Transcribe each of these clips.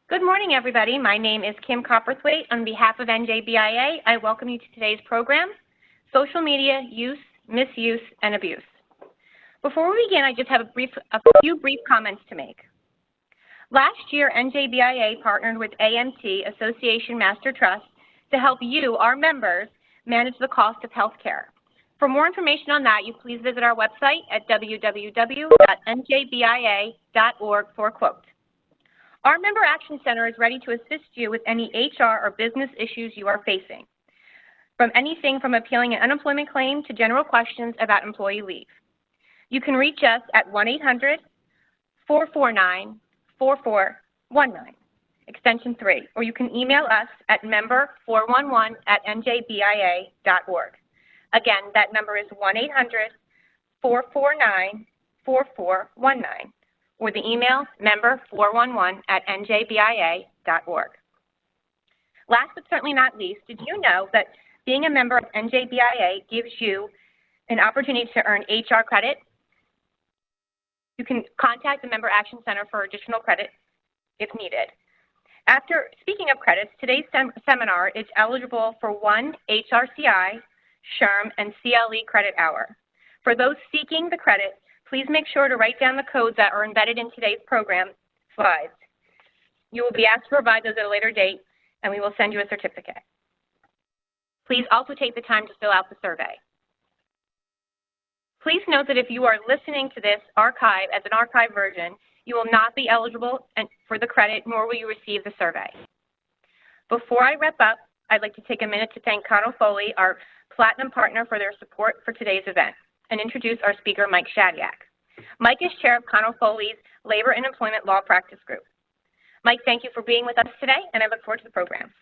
Good morning, everybody. My name is Kim Copperthwaite. On behalf of NJBIA, I welcome you to today's program, Social Media Use, Misuse, and Abuse. Before we begin, I just have a few brief comments to make. Last year, NJBIA partnered with AMT, Association Master Trust, to help you, our members, manage the cost of health care. For more information on that, you please visit our website at www.njbia.org for a quote. Our Member Action Center is ready to assist you with any HR or business issues you are facing, from anything from appealing an unemployment claim to general questions about employee leave. You can reach us at 1-800-449-4419, extension 3, or you can email us at member411@njbia.org. Again, that number is 1-800-449-4419. or the email member411@njbia.org. Last but certainly not least, did you know that being a member of NJBIA gives you an opportunity to earn HR credit? You can contact the Member Action Center for additional credit if needed. After speaking of credits, today's seminar is eligible for 1 HRCI, SHRM, and CLE credit hour. For those seeking the credit, please make sure to write down the codes that are embedded in today's program slides. You will be asked to provide those at a later date, and we will send you a certificate. Please also take the time to fill out the survey. Please note that if you are listening to this archive as an archive version, you will not be eligible for the credit, nor will you receive the survey. Before I wrap up, I'd like to take a minute to thank Connell Foley, our Platinum Partner, for their support for today's event, and introduce our speaker, Mike Shadyac. Mike is chair of Connell Foley's Labor and Employment Law Practice Group. Mike, thank you for being with us today, and I look forward to the program.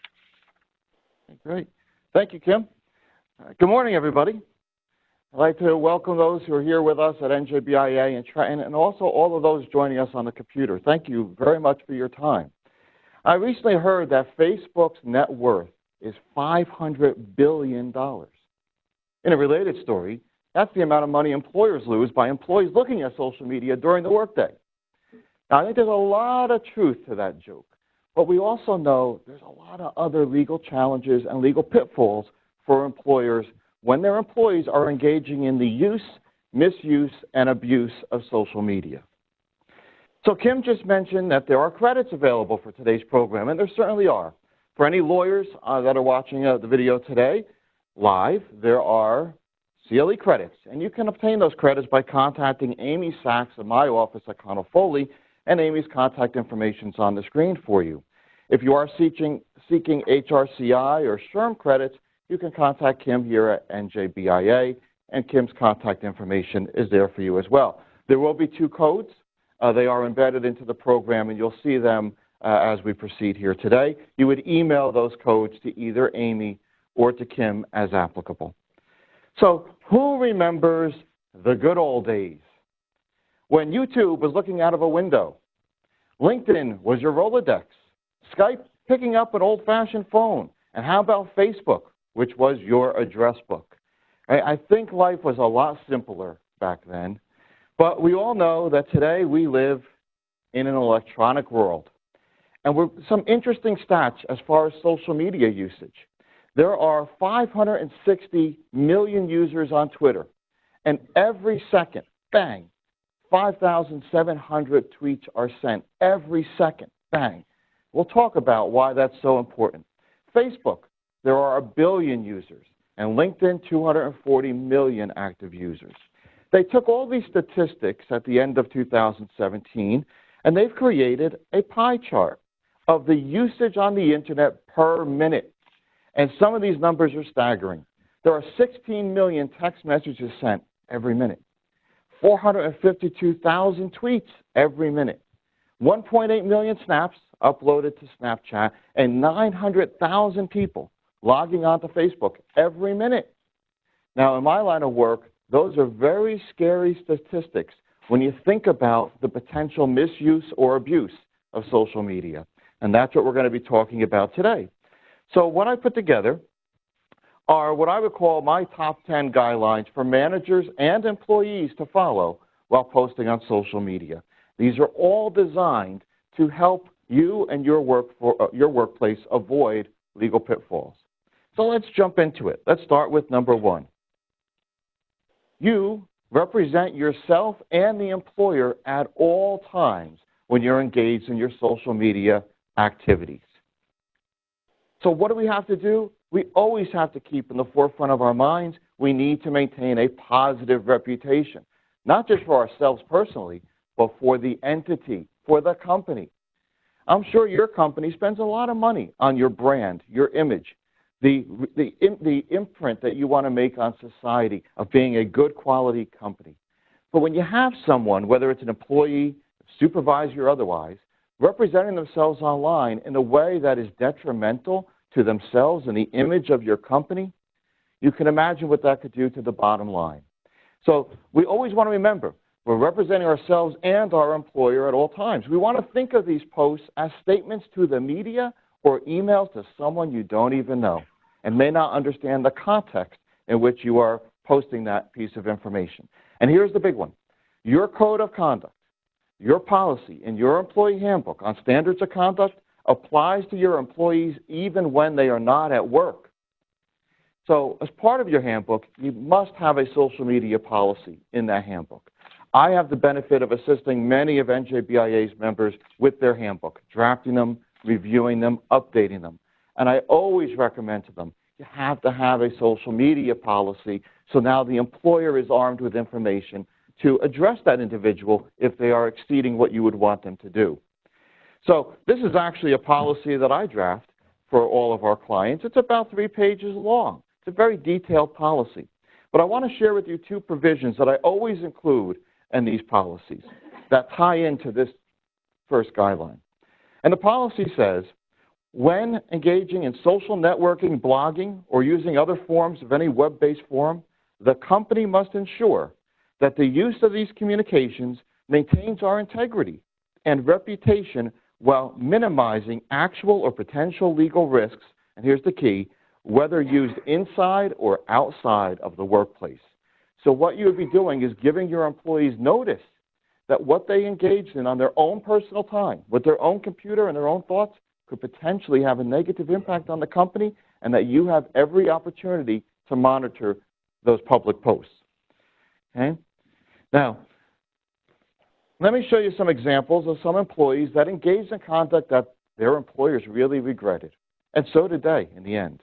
Great. Thank you, Kim. Good morning, everybody. I'd like to welcome those who are here with us at NJBIA and also all of those joining us on the computer. Thank you very much for your time. I recently heard that Facebook's net worth is $500 billion. In a related story, that's the amount of money employers lose by employees looking at social media during the workday. Now, I think there's a lot of truth to that joke, but we also know there's a lot of other legal challenges and legal pitfalls for employers when their employees are engaging in the use, misuse, and abuse of social media. So Kim just mentioned that there are credits available for today's program, and there certainly are. For any lawyers that are watching the video today live, there are CLE credits, and you can obtain those credits by contacting Amy Sachs in my office at Connell Foley, and Amy's contact information is on the screen for you. If you are seeking HRCI or SHRM credits, you can contact Kim here at NJBIA, and Kim's contact information is there for you as well. There will be 2 codes. They are embedded into the program, and you'll see them as we proceed here today. You would email those codes to either Amy or to Kim as applicable. So who remembers the good old days when YouTube was looking out of a window, LinkedIn was your Rolodex, Skype picking up an old-fashioned phone, and how about Facebook, which was your address book? I think life was a lot simpler back then, but we all know that today we live in an electronic world. And some interesting stats as far as social media usage. There are 560 million users on Twitter, and every second, bang, 5,700 tweets are sent. Every second, bang. We'll talk about why that's so important. Facebook, there are 1 billion users, and LinkedIn, 240 million active users. They took all these statistics at the end of 2017, and they've created a pie chart of the usage on the internet per minute. And some of these numbers are staggering. There are 16 million text messages sent every minute, 452,000 tweets every minute, 1.8 million snaps uploaded to Snapchat, and 900,000 people logging onto Facebook every minute. Now, in my line of work, those are very scary statistics when you think about the potential misuse or abuse of social media. And that's what we're going to be talking about today. So what I put together are what I would call my top 10 guidelines for managers and employees to follow while posting on social media. These are all designed to help you and your workplace avoid legal pitfalls. So let's jump into it. Let's start with number one. You represent yourself and the employer at all times when you're engaged in your social media activities. So what do we have to do? We always have to keep in the forefront of our minds, we need to maintain a positive reputation, not just for ourselves personally, but for the entity, for the company. I'm sure your company spends a lot of money on your brand, your image, the imprint that you want to make on society of being a good quality company. But when you have someone, whether it's an employee, supervisor, or otherwise, representing themselves online in a way that is detrimental to themselves and the image of your company, you can imagine what that could do to the bottom line. So we always want to remember, we're representing ourselves and our employer at all times. We want to think of these posts as statements to the media or emails to someone you don't even know and may not understand the context in which you are posting that piece of information. And here's the big one. Your code of conduct, your policy in your employee handbook on standards of conduct applies to your employees even when they are not at work. So as part of your handbook, you must have a social media policy in that handbook. I have the benefit of assisting many of NJBIA's members with their handbook, drafting them, reviewing them, updating them. And I always recommend to them, you have to have a social media policy so now the employer is armed with information to address that individual if they are exceeding what you would want them to do. So this is actually a policy that I draft for all of our clients. It's about 3 pages long. It's a very detailed policy. But I want to share with you 2 provisions that I always include in these policies that tie into this first guideline. And the policy says, when engaging in social networking, blogging, or using other forms of any web-based forum, the company must ensure that the use of these communications maintains our integrity and reputation while minimizing actual or potential legal risks, and here's the key, whether used inside or outside of the workplace. So what you would be doing is giving your employees notice that what they engaged in on their own personal time, with their own computer and their own thoughts, could potentially have a negative impact on the company, and that you have every opportunity to monitor those public posts. Okay? Now, let me show you some examples of some employees that engaged in conduct that their employers really regretted, and so did they in the end.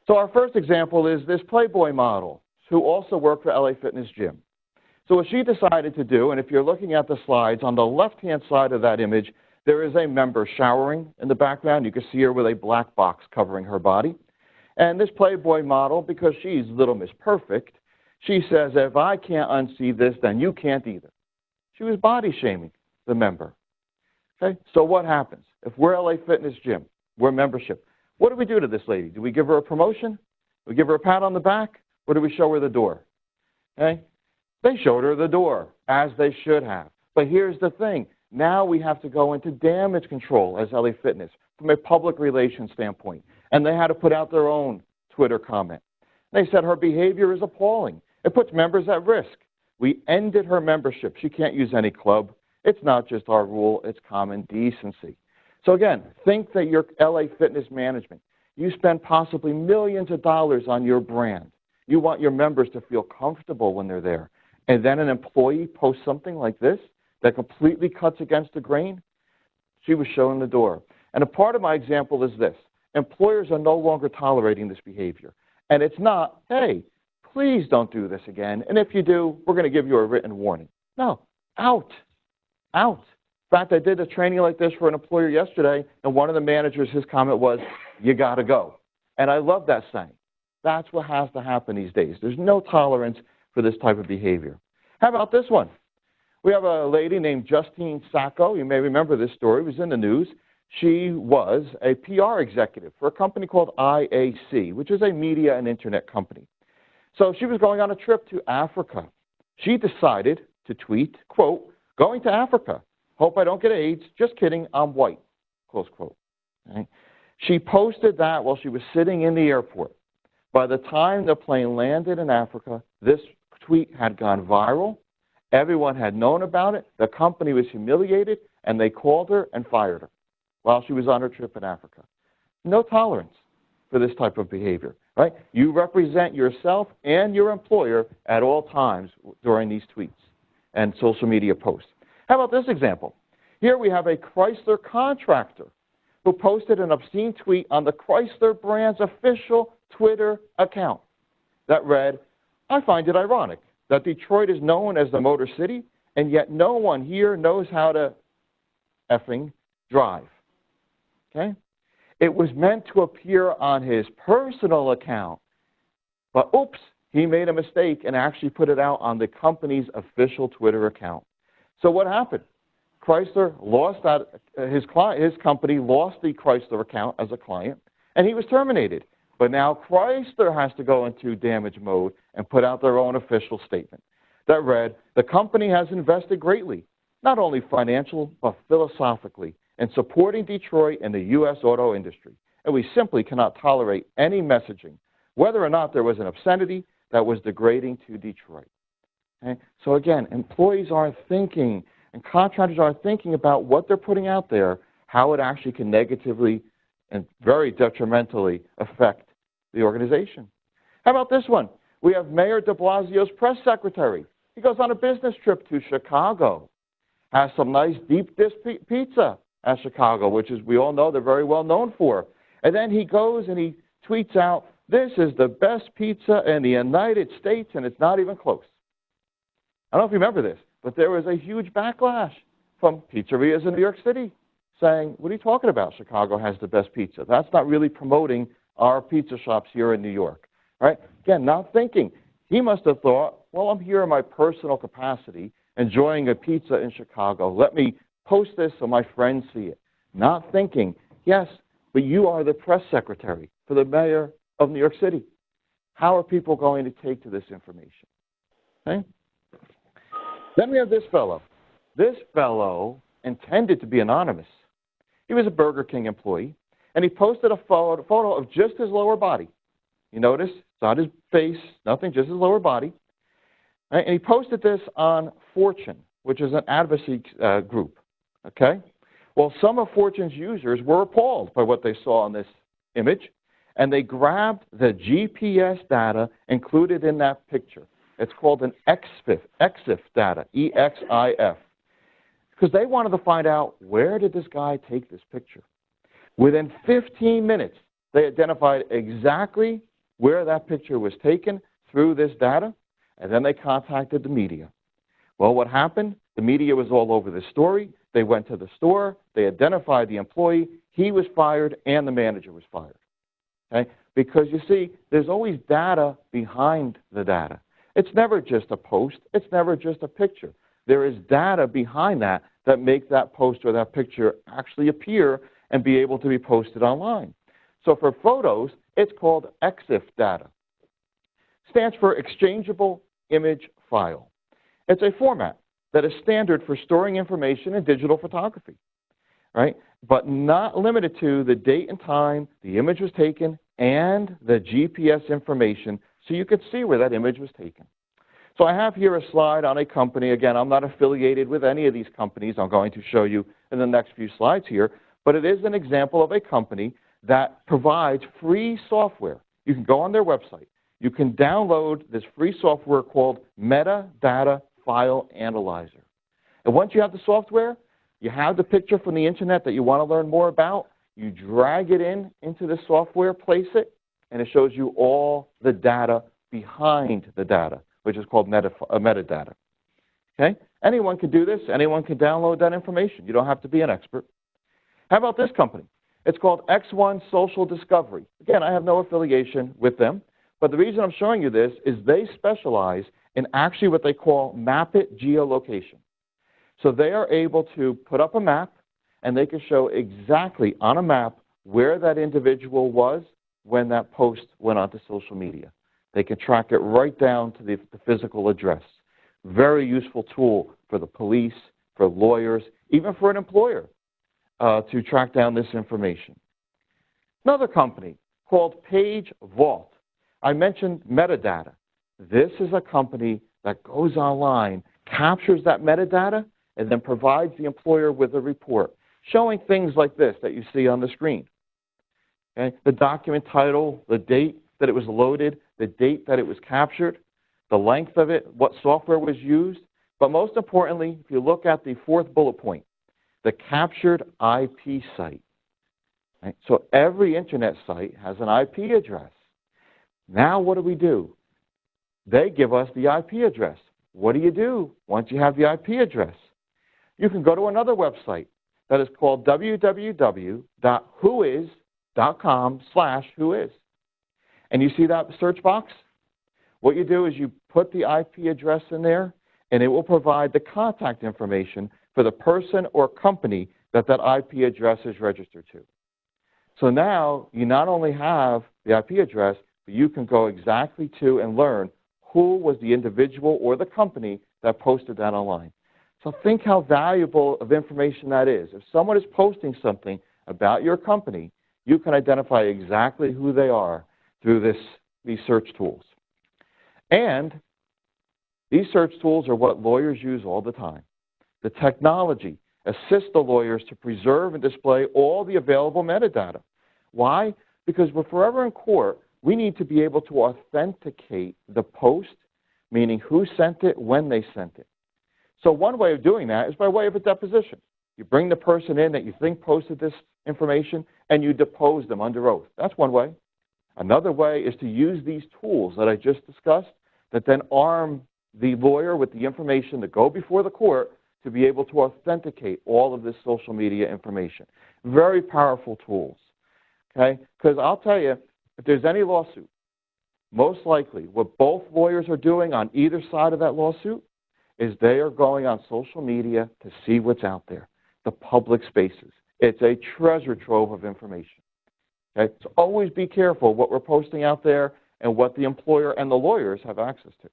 So our first example is this Playboy model who also worked for LA Fitness Gym. So what she decided to do, and if you're looking at the slides, on the left-hand side of that image, there is a member showering in the background. You can see her with a black box covering her body. And this Playboy model, because she's Little Miss Perfect, she says, if I can't unsee this, then you can't either. She was body shaming the member. Okay, so what happens? If we're LA Fitness Gym, we're membership, what do we do to this lady? Do we give her a promotion? Do we give her a pat on the back? Or do we show her the door? Okay? They showed her the door, as they should have. But here's the thing. Now we have to go into damage control as LA Fitness from a public relations standpoint. And they had to put out their own Twitter comment. They said her behavior is appalling. It puts members at risk. We ended her membership. She can't use any club. It's not just our rule. It's common decency. So again, think that your LA Fitness management, you spend possibly millions of dollars on your brand. You want your members to feel comfortable when they're there. And then an employee posts something like this that completely cuts against the grain. She was shown the door. And a part of my example is this. Employers are no longer tolerating this behavior. And it's not, hey, please don't do this again. And if you do, we're going to give you a written warning. No, out, out. In fact, I did a training like this for an employer yesterday, and one of the managers, his comment was, you got to go. And I love that saying. That's what has to happen these days. There's no tolerance for this type of behavior. How about this one? We have a lady named Justine Sacco. You may remember this story. It was in the news. She was a PR executive for a company called IAC, which is a media and internet company. So she was going on a trip to Africa. She decided to tweet, quote, going to Africa. Hope I don't get AIDS. Just kidding. I'm white, close quote. Okay. She posted that while she was sitting in the airport. By the time the plane landed in Africa, this tweet had gone viral. Everyone had known about it. The company was humiliated, and they called her and fired her while she was on her trip in Africa. No tolerance for this type of behavior, right? You represent yourself and your employer at all times during these tweets and social media posts. How about this example? Here we have a Chrysler contractor who posted an obscene tweet on the Chrysler brand's official Twitter account that read, "I find it ironic that Detroit is known as the Motor City, and yet no one here knows how to effing drive." Okay? It was meant to appear on his personal account, but oops, he made a mistake and actually put it out on the company's official Twitter account. So what happened? Chrysler lost that, his company lost the Chrysler account as a client, and he was terminated. But now Chrysler has to go into damage mode and put out their own official statement that read, "The company has invested greatly, not only financially, but philosophically, in supporting Detroit and the U.S. auto industry. And we simply cannot tolerate any messaging, whether or not there was an obscenity that was degrading to Detroit." Okay? So again, employees are thinking and contractors are thinking about what they're putting out there, how it actually can negatively and very detrimentally affect the organization. How about this one? We have Mayor de Blasio's press secretary. He goes on a business trip to Chicago, has some nice deep dish pizza at Chicago, which is, we all know, they're very well known for. And then he goes and he tweets out, "This is the best pizza in the United States, and it's not even close." I don't know if you remember this, but there was a huge backlash from pizzerias in New York City saying, "What are you talking about? Chicago has the best pizza. That's not really promoting our pizza shops here in New York." Right? Again, not thinking. He must have thought, well, I'm here in my personal capacity, enjoying a pizza in Chicago. Let me post this so my friends see it. Not thinking, yes, but you are the press secretary for the mayor of New York City. How are people going to take to this information? Okay? Then we have this fellow. This fellow intended to be anonymous. He was a Burger King employee, and he posted a photo of just his lower body. You notice? It's not his face, nothing, just his lower body. Right? And he posted this on Fortune, which is an advocacy group. Okay? Well, some of Fortune's users were appalled by what they saw on this image, and they grabbed the GPS data included in that picture. It's called an EXIF data, E-X-I-F, because they wanted to find out, where did this guy take this picture? Within 15 minutes, they identified exactly where that picture was taken through this data, and then they contacted the media. Well, what happened? The media was all over this story. They went to the store. They identified the employee. He was fired, and the manager was fired. Okay? Because, you see, there's always data behind the data. It's never just a post. It's never just a picture. There is data behind that that make that post or that picture actually appear and be able to be posted online. So for photos, it's called EXIF data. Stands for Exchangeable Image File. It's a format that is standard for storing information in digital photography, right? But not limited to the date and time the image was taken and the GPS information, so you could see where that image was taken. So I have here a slide on a company. Again, I'm not affiliated with any of these companies. I'm going to show you in the next few slides here. But it is an example of a company that provides free software. You can go on their website. You can download this free software called Metadata File Analyzer. And once you have the software, you have the picture from the internet that you want to learn more about, you drag it into the software, place it, and it shows you all the data behind the data, which is called metadata. Okay? Anyone can do this. Anyone can download that information. You don't have to be an expert. How about this company? It's called X1 Social Discovery. Again, I have no affiliation with them, but the reason I'm showing you this is they specialize in actually what they call map-it geolocation. So they are able to put up a map, and they can show exactly on a map where that individual was when that post went onto social media. They can track it right down to the physical address. Very useful tool for the police, for lawyers, even for an employer to track down this information. Another company called Page Vault. I mentioned metadata. This is a company that goes online, captures that metadata, and then provides the employer with a report showing things like this that you see on the screen. Okay? The document title, the date that it was loaded, the date that it was captured, the length of it, what software was used, but most importantly, if you look at the fourth bullet point, the captured IP site. Right? So every internet site has an IP address. Now what do? They give us the IP address. What do you do once you have the IP address? You can go to another website that is called www.whois.com/whois. And you see that search box? What you do is you put the IP address in there, and it will provide the contact information for the person or company that that IP address is registered to. So now you not only have the IP address, but you can go exactly to and learn who was the individual or the company that posted that online. So think how valuable of information that is. If someone is posting something about your company, you can identify exactly who they are through these search tools. And these search tools are what lawyers use all the time. The technology assists the lawyers to preserve and display all the available metadata. Why? Because we're forever in court, we need to be able to authenticate the post, meaning who sent it, when they sent it. So one way of doing that is by way of a deposition. You bring the person in that you think posted this information, and you depose them under oath. That's one way. Another way is to use these tools that I just discussed that then arm the lawyer with the information to go before the court to be able to authenticate all of this social media information. Very powerful tools, okay? Because I'll tell you, if there's any lawsuit, most likely what both lawyers are doing on either side of that lawsuit is they are going on social media to see what's out there, the public spaces. It's a treasure trove of information. Okay? So always be careful what we're posting out there and what the employer and the lawyers have access to.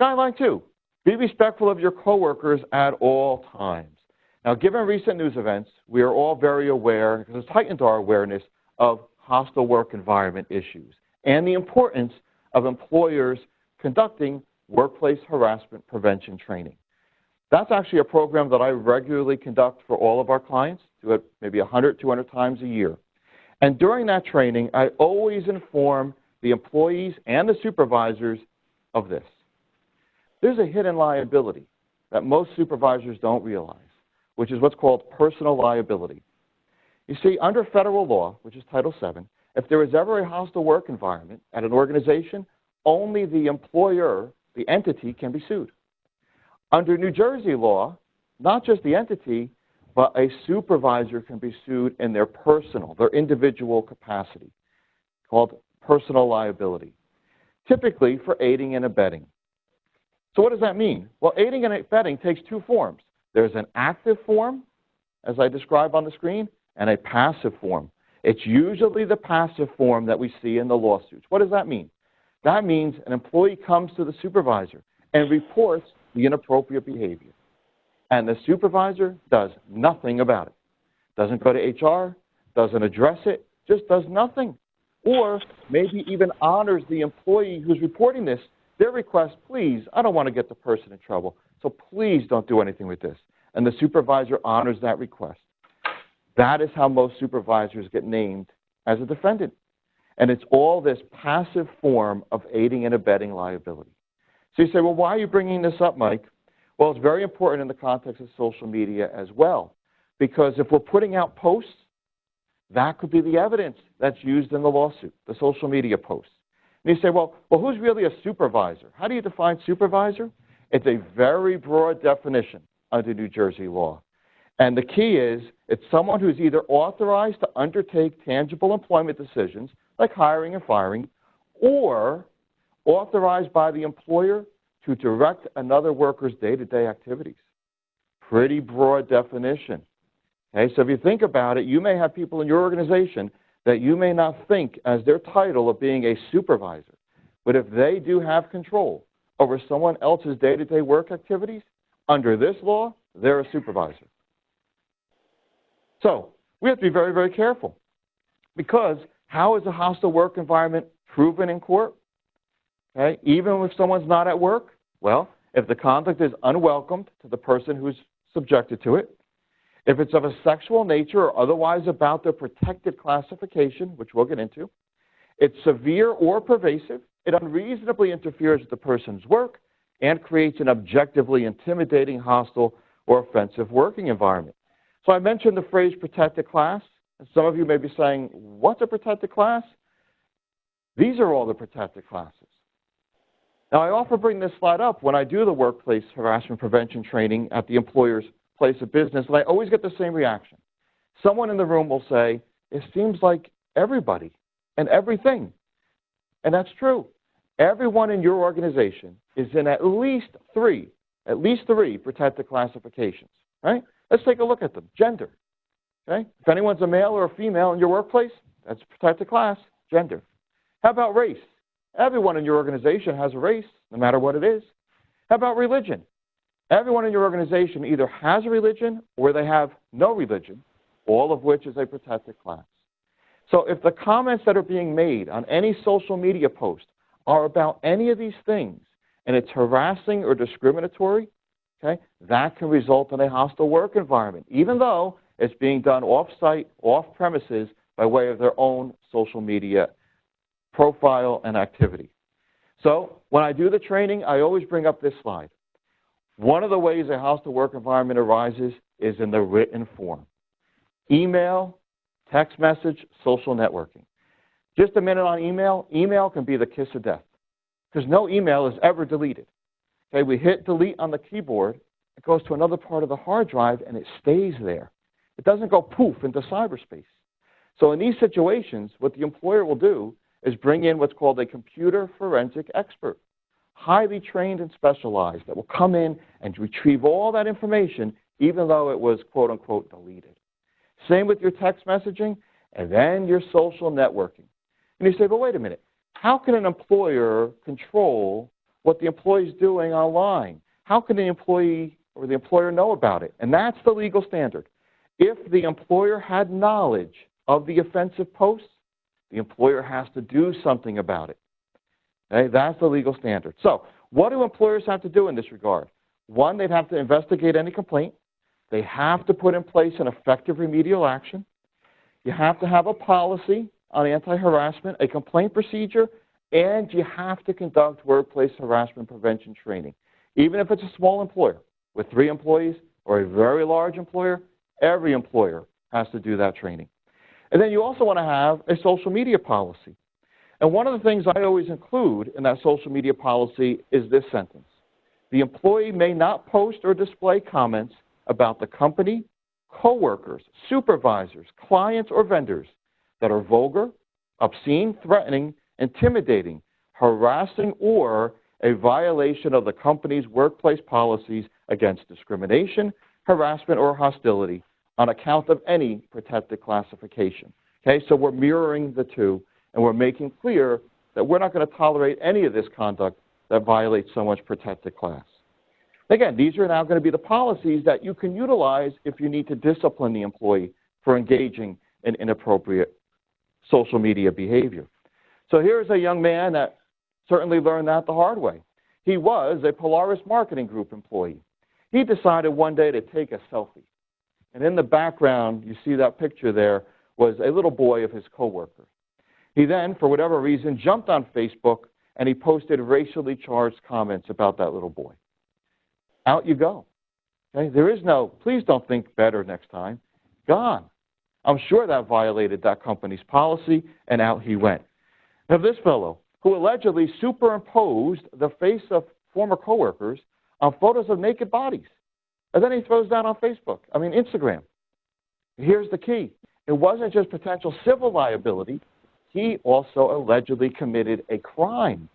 Guideline 2, be respectful of your coworkers at all times. Now, given recent news events, we are all very aware, because it's heightened our awareness of hostile work environment issues and the importance of employers conducting workplace harassment prevention training. That's actually a program that I regularly conduct for all of our clients, do it maybe 100, 200 times a year. And during that training, I always inform the employees and the supervisors of this. There's a hidden liability that most supervisors don't realize, which is what's called personal liability. You see, under federal law, which is Title VII, if there is ever a hostile work environment at an organization, only the employer, the entity, can be sued. Under New Jersey law, not just the entity, but a supervisor can be sued in their personal, their individual capacity, called personal liability, typically for aiding and abetting. So what does that mean? Well, aiding and abetting takes two forms. There's an active form, as I described on the screen, and a passive form. It's usually the passive form that we see in the lawsuits. What does that mean? That means an employee comes to the supervisor and reports the inappropriate behavior. And the supervisor does nothing about it. Doesn't go to HR, doesn't address it, just does nothing. Or maybe even honors the employee who's reporting this, their request, please, I don't want to get the person in trouble, so please don't do anything with this. And the supervisor honors that request. That is how most supervisors get named as a defendant. And it's all this passive form of aiding and abetting liability. So you say, well, why are you bringing this up, Mike? Well, it's very important in the context of social media as well. Because if we're putting out posts, that could be the evidence that's used in the lawsuit, the social media posts. And you say, well, who's really a supervisor? How do you define supervisor? It's a very broad definition under New Jersey law. And the key is, it's someone who's either authorized to undertake tangible employment decisions, like hiring and firing, or authorized by the employer to direct another worker's day-to-day activities. Pretty broad definition. Okay, so if you think about it, you may have people in your organization that you may not think as their title of being a supervisor. But if they do have control over someone else's day-to-day work activities, under this law, they're a supervisor. So we have to be very, very careful. Because how is a hostile work environment proven in court? Okay, even if someone's not at work? Well, if the conduct is unwelcomed to the person who's subjected to it, if it's of a sexual nature or otherwise about their protected classification, which we'll get into, it's severe or pervasive, it unreasonably interferes with the person's work, and creates an objectively intimidating, hostile, or offensive working environment. So I mentioned the phrase protected class. And some of you may be saying, what's a protected class? These are all the protected classes. Now, I often bring this slide up when I do the workplace harassment prevention training at the employer's place of business, and I always get the same reaction. Someone in the room will say, it seems like everybody and everything. And that's true. Everyone in your organization is in at least three protected classifications, right? Let's take a look at them. Gender, okay? If anyone's a male or a female in your workplace, that's a protected class, gender. How about race? Everyone in your organization has a race, no matter what it is. How about religion? Everyone in your organization either has a religion or they have no religion, all of which is a protected class. So if the comments that are being made on any social media post are about any of these things, and it's harassing or discriminatory, okay, that can result in a hostile work environment, even though it's being done off-site, off-premises, by way of their own social media profile and activity. So when I do the training, I always bring up this slide. One of the ways a hostile work environment arises is in the written form. Email, text message, social networking. Just a minute on email. Email can be the kiss of death because no email is ever deleted. Okay, we hit delete on the keyboard, it goes to another part of the hard drive and it stays there. It doesn't go poof into cyberspace. So in these situations, what the employer will do is bring in what's called a computer forensic expert, highly trained and specialized, that will come in and retrieve all that information even though it was quote unquote deleted. Same with your text messaging and then your social networking. And you say, but wait a minute, how can an employer control what the employee is doing online? How can the employee or the employer know about it? And that's the legal standard. If the employer had knowledge of the offensive posts, the employer has to do something about it. Okay? That's the legal standard. So what do employers have to do in this regard? One, they'd have to investigate any complaint. They have to put in place an effective remedial action. You have to have a policy on anti-harassment, a complaint procedure, and you have to conduct workplace harassment prevention training. Even if it's a small employer with 3 employees or a very large employer, every employer has to do that training. And then you also want to have a social media policy. And one of the things I always include in that social media policy is this sentence. The employee may not post or display comments about the company, coworkers, supervisors, clients, or vendors that are vulgar, obscene, threatening, intimidating, harassing, or a violation of the company's workplace policies against discrimination, harassment, or hostility on account of any protected classification. Okay, so we're mirroring the two, and we're making clear that we're not going to tolerate any of this conduct that violates someone's protected class. Again, these are now going to be the policies that you can utilize if you need to discipline the employee for engaging in inappropriate social media behavior. So here's a young man that certainly learned that the hard way. He was a Polaris Marketing Group employee. He decided one day to take a selfie. And in the background, you see that picture there, was a little boy of his coworker. He then, for whatever reason, jumped on Facebook and he posted racially charged comments about that little boy. Out you go. Okay? There is no, please don't think better next time. Gone. I'm sure that violated that company's policy, and out he went. Now this fellow, who allegedly superimposed the face of former coworkers on photos of naked bodies, and then he throws that on Facebook, Instagram. Here's the key. It wasn't just potential civil liability. He also allegedly committed a crime.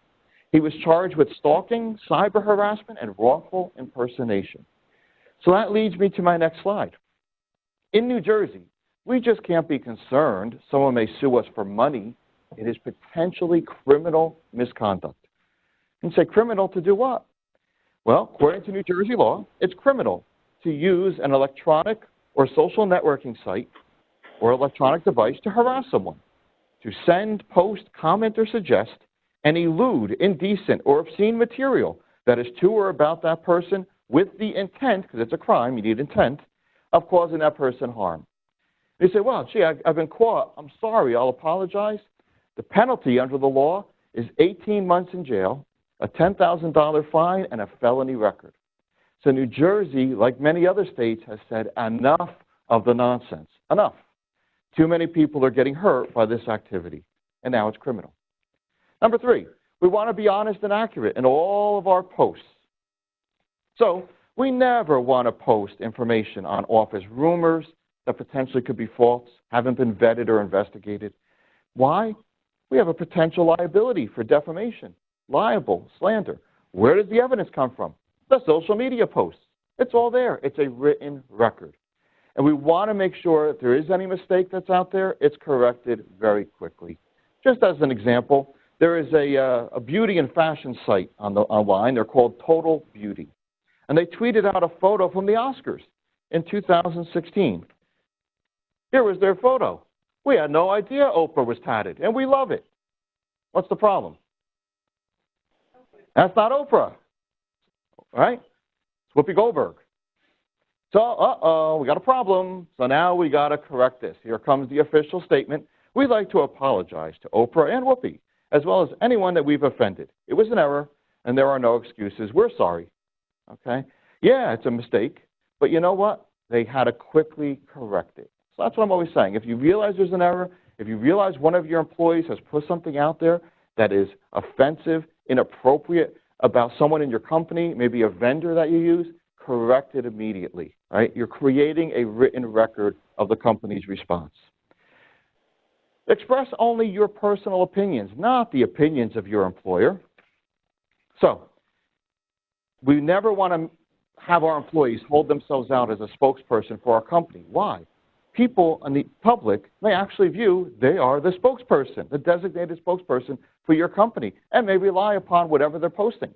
He was charged with stalking, cyber harassment, and wrongful impersonation. So that leads me to my next slide. In New Jersey, we just can't be concerned someone may sue us for money. It is potentially criminal misconduct. You say criminal to do what? Well, according to New Jersey law, it's criminal to use an electronic or social networking site or electronic device to harass someone, to send, post, comment, or suggest any lewd, indecent, or obscene material that is to or about that person with the intent, because it's a crime, you need intent, of causing that person harm. You say, well, gee, I've been caught. I'm sorry. I'll apologize. The penalty under the law is 18 months in jail, a $10,000 fine, and a felony record. So New Jersey, like many other states, has said enough of the nonsense. Enough. Too many people are getting hurt by this activity, and now it's criminal. Number 3, we want to be honest and accurate in all of our posts. So we never want to post information on office rumors that potentially could be false, haven't been vetted or investigated. Why? We have a potential liability for defamation, libel, slander. Where does the evidence come from? The social media posts. It's all there. It's a written record. And we want to make sure if there is any mistake that's out there, it's corrected very quickly. Just as an example, there is a beauty and fashion site online. They're called Total Beauty. And they tweeted out a photo from the Oscars in 2016. Here was their photo. We had no idea Oprah was tatted, and we love it. What's the problem? That's not Oprah, right? It's Whoopi Goldberg. So, we got a problem. So now we got to correct this. Here comes the official statement. We'd like to apologize to Oprah and Whoopi, as well as anyone that we've offended. It was an error, and there are no excuses. We're sorry. Okay? Yeah, it's a mistake, but you know what? They had to quickly correct it. So that's what I'm always saying. If you realize there's an error, if you realize one of your employees has put something out there that is offensive, inappropriate about someone in your company, maybe a vendor that you use, correct it immediately, right? You're creating a written record of the company's response. Express only your personal opinions, not the opinions of your employer. So, we never want to have our employees hold themselves out as a spokesperson for our company. Why? People in the public may actually view they are the spokesperson, the designated spokesperson for your company, and may rely upon whatever they're posting.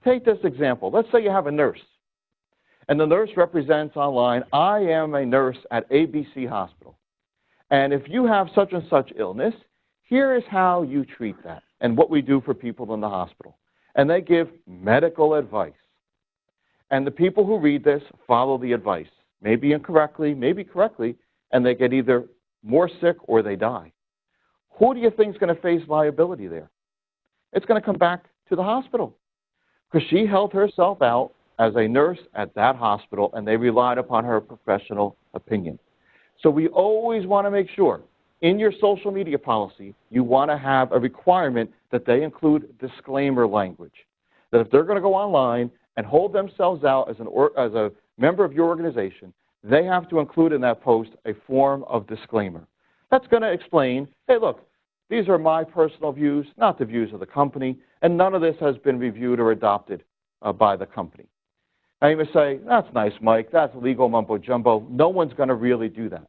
Take this example. Let's say you have a nurse, and the nurse represents online, I am a nurse at ABC Hospital. And if you have such and such illness, here is how you treat that and what we do for people in the hospital. And they give medical advice. And the people who read this follow the advice, maybe incorrectly, maybe correctly, and they get either more sick or they die. Who do you think is going to face liability there? It's going to come back to the hospital because she held herself out as a nurse at that hospital and they relied upon her professional opinion. So we always want to make sure in your social media policy you want to have a requirement that they include disclaimer language. That if they're going to go online and hold themselves out as a member of your organization, they have to include in that post a form of disclaimer. That's going to explain, hey, look, these are my personal views, not the views of the company, and none of this has been reviewed or adopted by the company. Now you may say, that's nice, Mike, that's legal mumbo-jumbo. No one's going to really do that.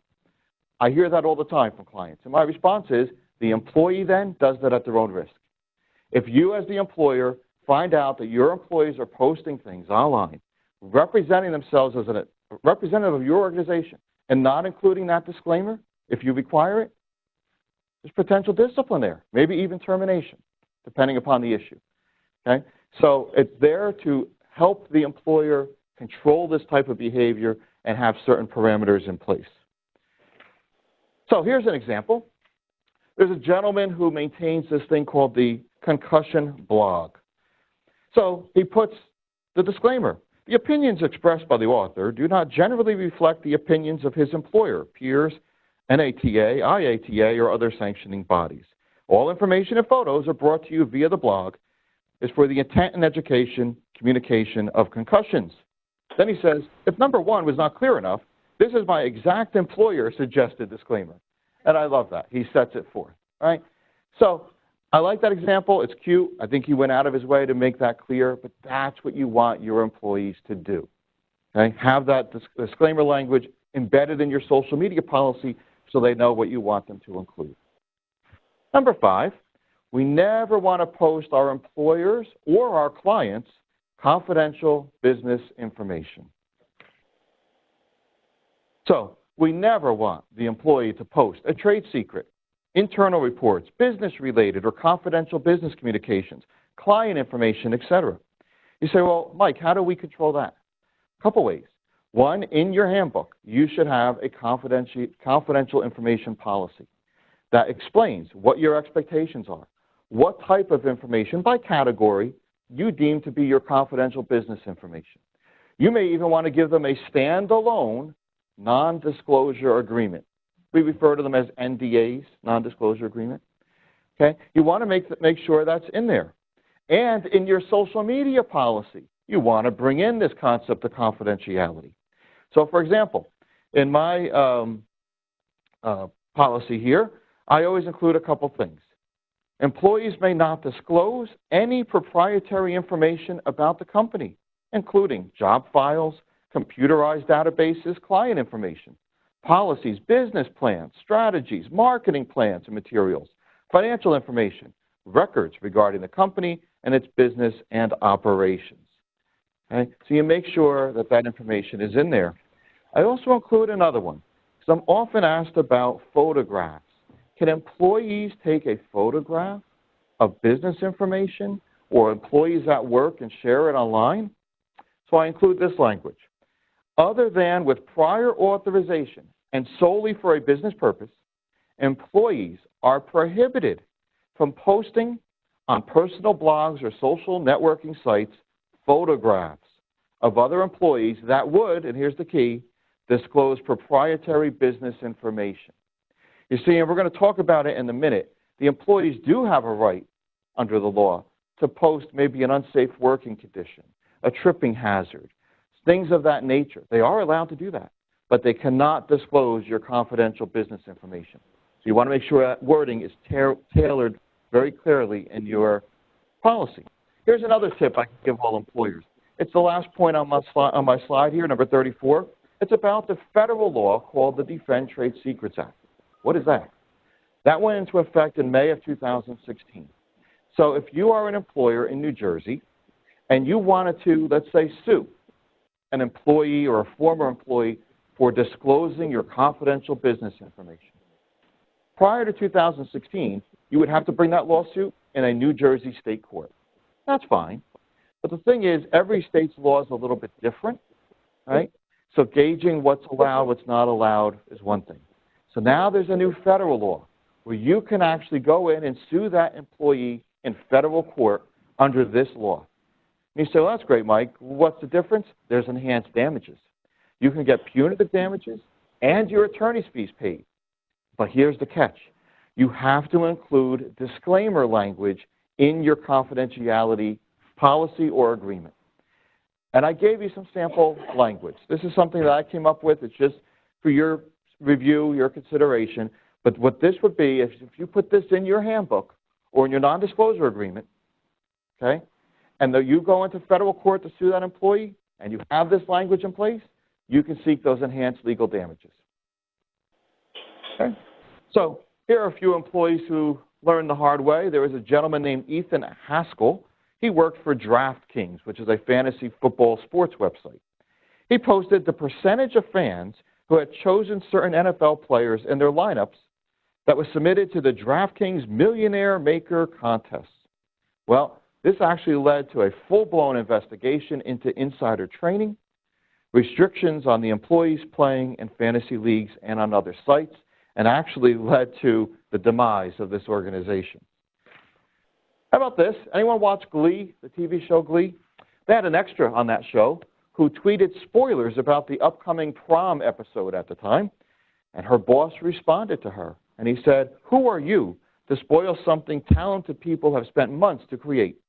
I hear that all the time from clients. And my response is, the employee then does that at their own risk. If you as the employer find out that your employees are posting things online, representing themselves as a representative of your organization and not including that disclaimer, if you require it, there's potential discipline there, maybe even termination, depending upon the issue. Okay? So it's there to help the employer control this type of behavior and have certain parameters in place. So here's an example. There's a gentleman who maintains this thing called the Concussion blog. So he puts the disclaimer. The opinions expressed by the author do not generally reflect the opinions of his employer, peers, NATA, IATA, or other sanctioning bodies. All information and photos are brought to you via the blog is for the intent and education, communication of concussions. Then he says, if number one was not clear enough, this is my exact employer suggested disclaimer. And I love that. He sets it forth, right? So I like that example. It's cute. I think he went out of his way to make that clear, but that's what you want your employees to do. Okay? Have that disclaimer language embedded in your social media policy so they know what you want them to include. Number 5, we never want to post our employers or our clients' confidential business information. So we never want the employee to post a trade secret, internal reports, business-related or confidential business communications, client information, etc. You say, well, Mike, how do we control that? A couple ways. One, in your handbook, you should have a confidential information policy that explains what your expectations are, what type of information by category you deem to be your confidential business information. You may even want to give them a standalone non-disclosure agreement. We refer to them as NDAs, non-disclosure agreement. Okay? You want to make sure that's in there. And in your social media policy, you want to bring in this concept of confidentiality. So, for example, in my policy here, I always include a couple things. Employees may not disclose any proprietary information about the company, including job files, computerized databases, client information, policies, business plans, strategies, marketing plans and materials, financial information, records regarding the company and its business and operations. Okay? So you make sure that that information is in there. I also include another one, because I'm often asked about photographs. Can employees take a photograph of business information or employees at work and share it online? So I include this language. Other than with prior authorization and solely for a business purpose, employees are prohibited from posting on personal blogs or social networking sites photographs of other employees that would, and here's the key, disclose proprietary business information. You see, and we're going to talk about it in a minute, the employees do have a right under the law to post maybe an unsafe working condition, a tripping hazard, things of that nature. They are allowed to do that, but they cannot disclose your confidential business information. So you want to make sure that wording is tailored very clearly in your policy. Here's another tip I can give all employers. It's the last point on my slide here, number 34. It's about the federal law called the Defend Trade Secrets Act. What is that? That went into effect in May of 2016. So if you are an employer in New Jersey and you wanted to, let's say, sue an employee or a former employee for disclosing your confidential business information, prior to 2016, you would have to bring that lawsuit in a New Jersey state court. That's fine. But the thing is, every state's law is a little bit different, right? So gauging what's allowed, what's not allowed is one thing. So now there's a new federal law where you can actually go in and sue that employee in federal court under this law. And you say, well, that's great, Mike. What's the difference? There's enhanced damages. You can get punitive damages and your attorney's fees paid. But here's the catch. You have to include disclaimer language in your confidentiality policy or agreement. And I gave you some sample language. This is something that I came up with. It's just for your review, your consideration. But what this would be, if you put this in your handbook or in your non-disclosure agreement, okay, and you go into federal court to sue that employee and you have this language in place, you can seek those enhanced legal damages. Okay? So here are a few employees who learned the hard way. There was a gentleman named Ethan Haskell. He worked for DraftKings, which is a fantasy football sports website. He posted the percentage of fans who had chosen certain NFL players in their lineups that was submitted to the DraftKings Millionaire Maker contest. Well, this actually led to a full-blown investigation into insider trading, restrictions on the employees playing in fantasy leagues and on other sites, and actually led to the demise of this organization. How about this? Anyone watch Glee, the TV show Glee? They had an extra on that show who tweeted spoilers about the upcoming prom episode at the time, and her boss responded to her, and he said, "Who are you to spoil something talented people have spent months to create?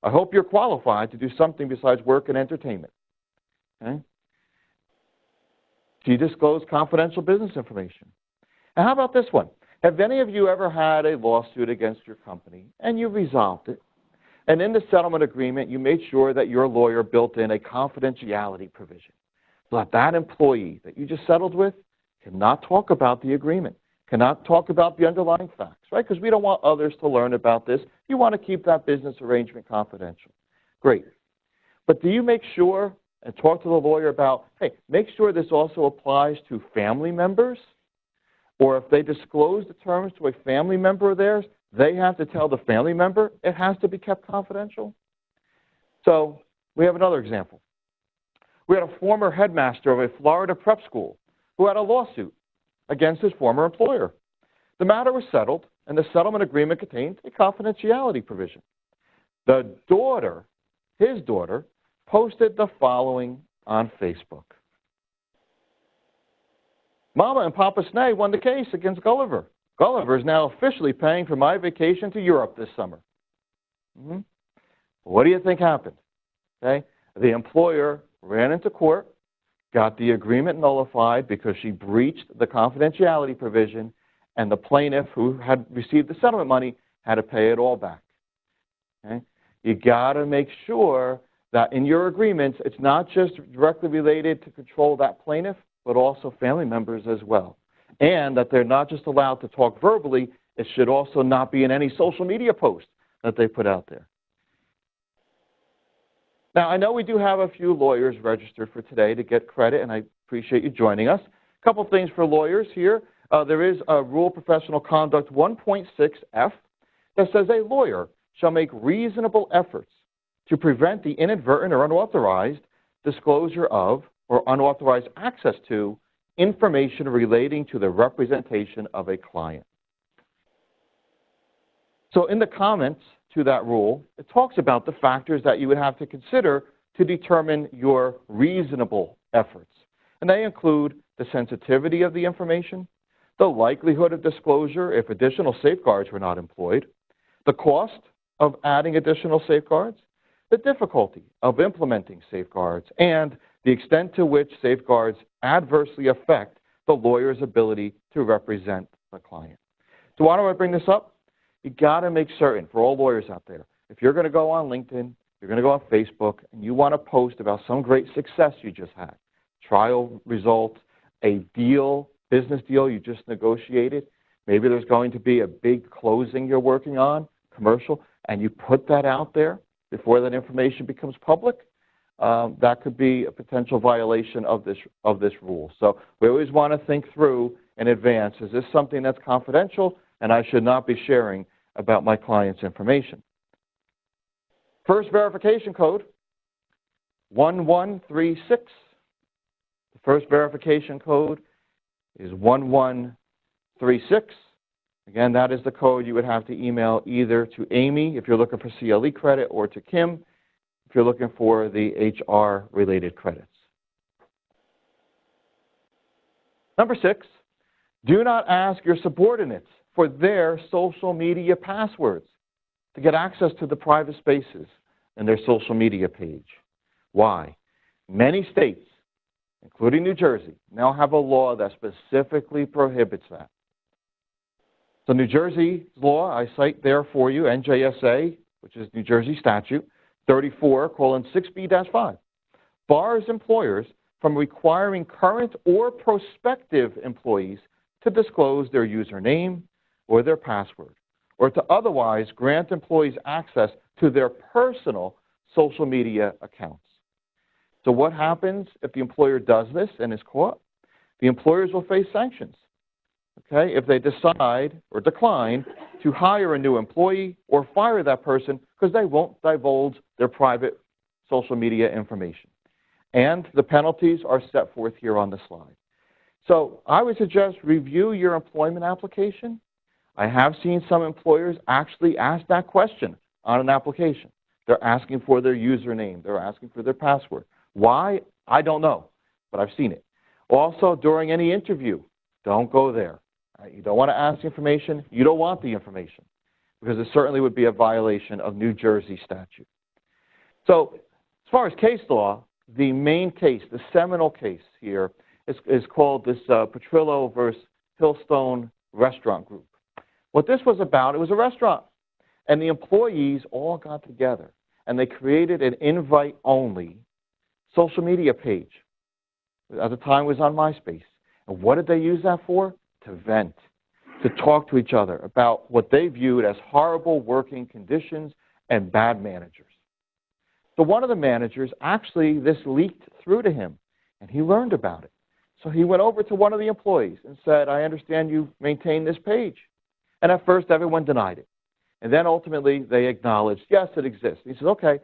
I hope you're qualified to do something besides work and entertainment." Okay? She disclosed confidential business information. And how about this one? Have any of you ever had a lawsuit against your company and you resolved it? And in the settlement agreement, you made sure that your lawyer built in a confidentiality provision so that that employee that you just settled with cannot talk about the agreement, cannot talk about the underlying facts, right? Because we don't want others to learn about this. You want to keep that business arrangement confidential. Great. But do you make sure and talk to the lawyer about, hey, make sure this also applies to family members? Or if they disclose the terms to a family member of theirs, they have to tell the family member it has to be kept confidential? So We have another example. We had a former headmaster of a Florida prep school who had a lawsuit against his former employer. The matter was settled, and the settlement agreement contained a confidentiality provision. The daughter, his daughter, posted the following on Facebook. Mama and Papa Snay won the case against Gulliver. Gulliver is now officially paying for my vacation to Europe this summer. What do you think happened? Okay, the employer ran into court, got the agreement nullified because she breached the confidentiality provision, and the plaintiff who had received the settlement money had to pay it all back. Okay? You got to make sure that in your agreements, it's not just directly related to control that plaintiff, but also family members as well. And that they're not just allowed to talk verbally, it should also not be in any social media post that they put out there. Now, I know we do have a few lawyers registered for today to get credit, and I appreciate you joining us. A couple things for lawyers here. There is a Rule Professional Conduct 1.6F that says a lawyer shall make reasonable efforts to prevent the inadvertent or unauthorized disclosure of or unauthorized access to information relating to the representation of a client. So in the comments to that rule, it talks about the factors that you would have to consider to determine your reasonable efforts. And they include the sensitivity of the information, the likelihood of disclosure if additional safeguards were not employed, the cost of adding additional safeguards, the difficulty of implementing safeguards, and the extent to which safeguards adversely affect the lawyer's ability to represent the client. So why do I bring this up? You got to make certain, for all lawyers out there, if you're going to go on LinkedIn, you're going to go on Facebook, and you want to post about some great success you just had, trial result, a deal, business deal you just negotiated, maybe there's going to be a big closing you're working on, commercial, and you put that out there before that information becomes public, that could be a potential violation of this rule. So we always want to think through in advance, is this something that's confidential and I should not be sharing about my client's information? First verification code, 1136. The first verification code is 1136. Again, that is the code you would have to email either to Amy if you're looking for CLE credit or to Kim if you're looking for the HR-related credits. Number 6, do not ask your subordinates for their social media passwords to get access to the private spaces in their social media page. Why? Many states, including New Jersey, now have a law that specifically prohibits that. So New Jersey law, I cite there for you, NJSA, which is New Jersey statute, 34:6B-5, bars employers from requiring current or prospective employees to disclose their username or their password, or to otherwise grant employees access to their personal social media accounts. So what happens if the employer does this and is caught? The employers will face sanctions, okay, if they decide or decline to hire a new employee or fire that person because they won't divulge their private social media information. And the penalties are set forth here on the slide. So I would suggest review your employment application. I have seen some employers actually ask that question on an application. They're asking for their username. They're asking for their password. Why? I don't know, but I've seen it. Also, during any interview, don't go there. You don't want to ask information. You don't want the information because it certainly would be a violation of New Jersey statute. So as far as case law, the main case, the seminal case here is called this Petrillo versus Hillstone Restaurant Group. What this was about, it was a restaurant, and the employees all got together, and they created an invite-only social media page. At the time, it was on MySpace. And what did they use that for? To vent, to talk to each other about what they viewed as horrible working conditions and bad managers. So one of the managers, actually, this leaked through to him, and he learned about it. So he went over to one of the employees and said, I understand you maintain this page. And at first, everyone denied it. And then ultimately, they acknowledged, yes, it exists. He says, okay,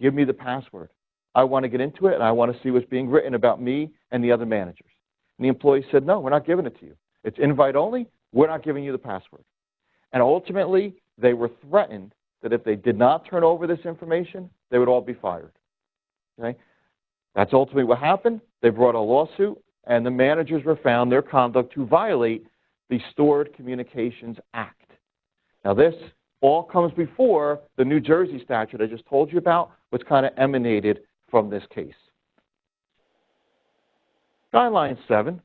give me the password. I want to get into it, and I want to see what's being written about me and the other managers. And the employee said, no, we're not giving it to you. It's invite only. We're not giving you the password. And ultimately, they were threatened that if they did not turn over this information, they would all be fired. Okay? That's ultimately what happened. They brought a lawsuit, and the managers were found their conduct to violate the Stored Communications Act. Now, this all comes before the New Jersey statute I just told you about, which kind of emanated from this case. Guideline 7,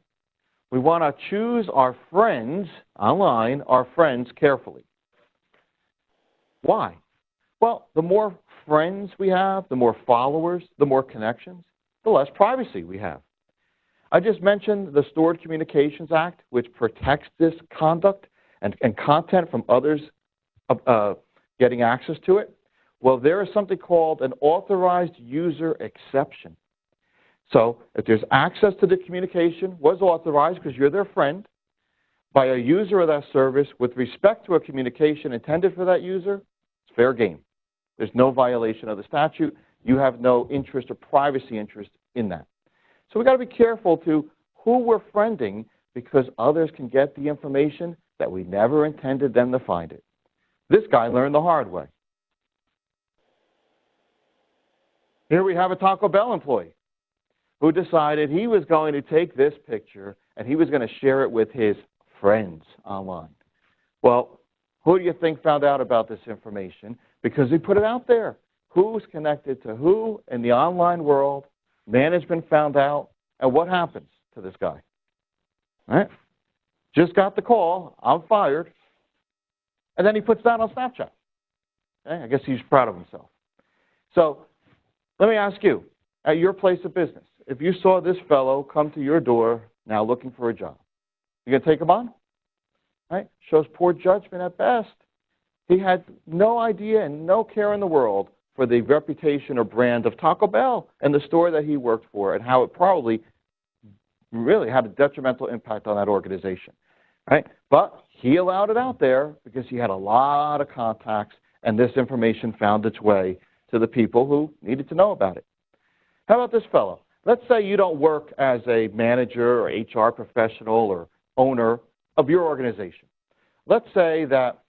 we want to choose our friends online, our friends carefully. Why? Well, the more friends we have, the more followers, the more connections, the less privacy we have. I just mentioned the Stored Communications Act, which protects this conduct and content from others getting access to it. Well, there is something called an authorized user exception. So if there's access to the communication was authorized because you're their friend by a user of that service with respect to a communication intended for that user, it's fair game. There's no violation of the statute. You have no interest or privacy interest in that. So we've got to be careful to who we're friending because others can get the information that we never intended them to find it. This guy learned the hard way. Here we have a Taco Bell employee who decided he was going to take this picture and he was going to share it with his friends online. Well, who do you think found out about this information? Because he put it out there. Who's connected to who in the online world? Management found out. And what happens to this guy? All right? Just got the call. I'm fired. And then he puts that on Snapchat. Okay? I guess he's proud of himself. So let me ask you, at your place of business, if you saw this fellow come to your door now looking for a job, you going to take him on? Right? Shows poor judgment at best. He had no idea and no care in the world for the reputation or brand of Taco Bell and the store that he worked for and how it probably really had a detrimental impact on that organization. Right? But he allowed it out there because he had a lot of contacts and this information found its way to the people who needed to know about it. How about this fellow? Let's say you don't work as a manager or HR professional or owner of your organization. Let's say that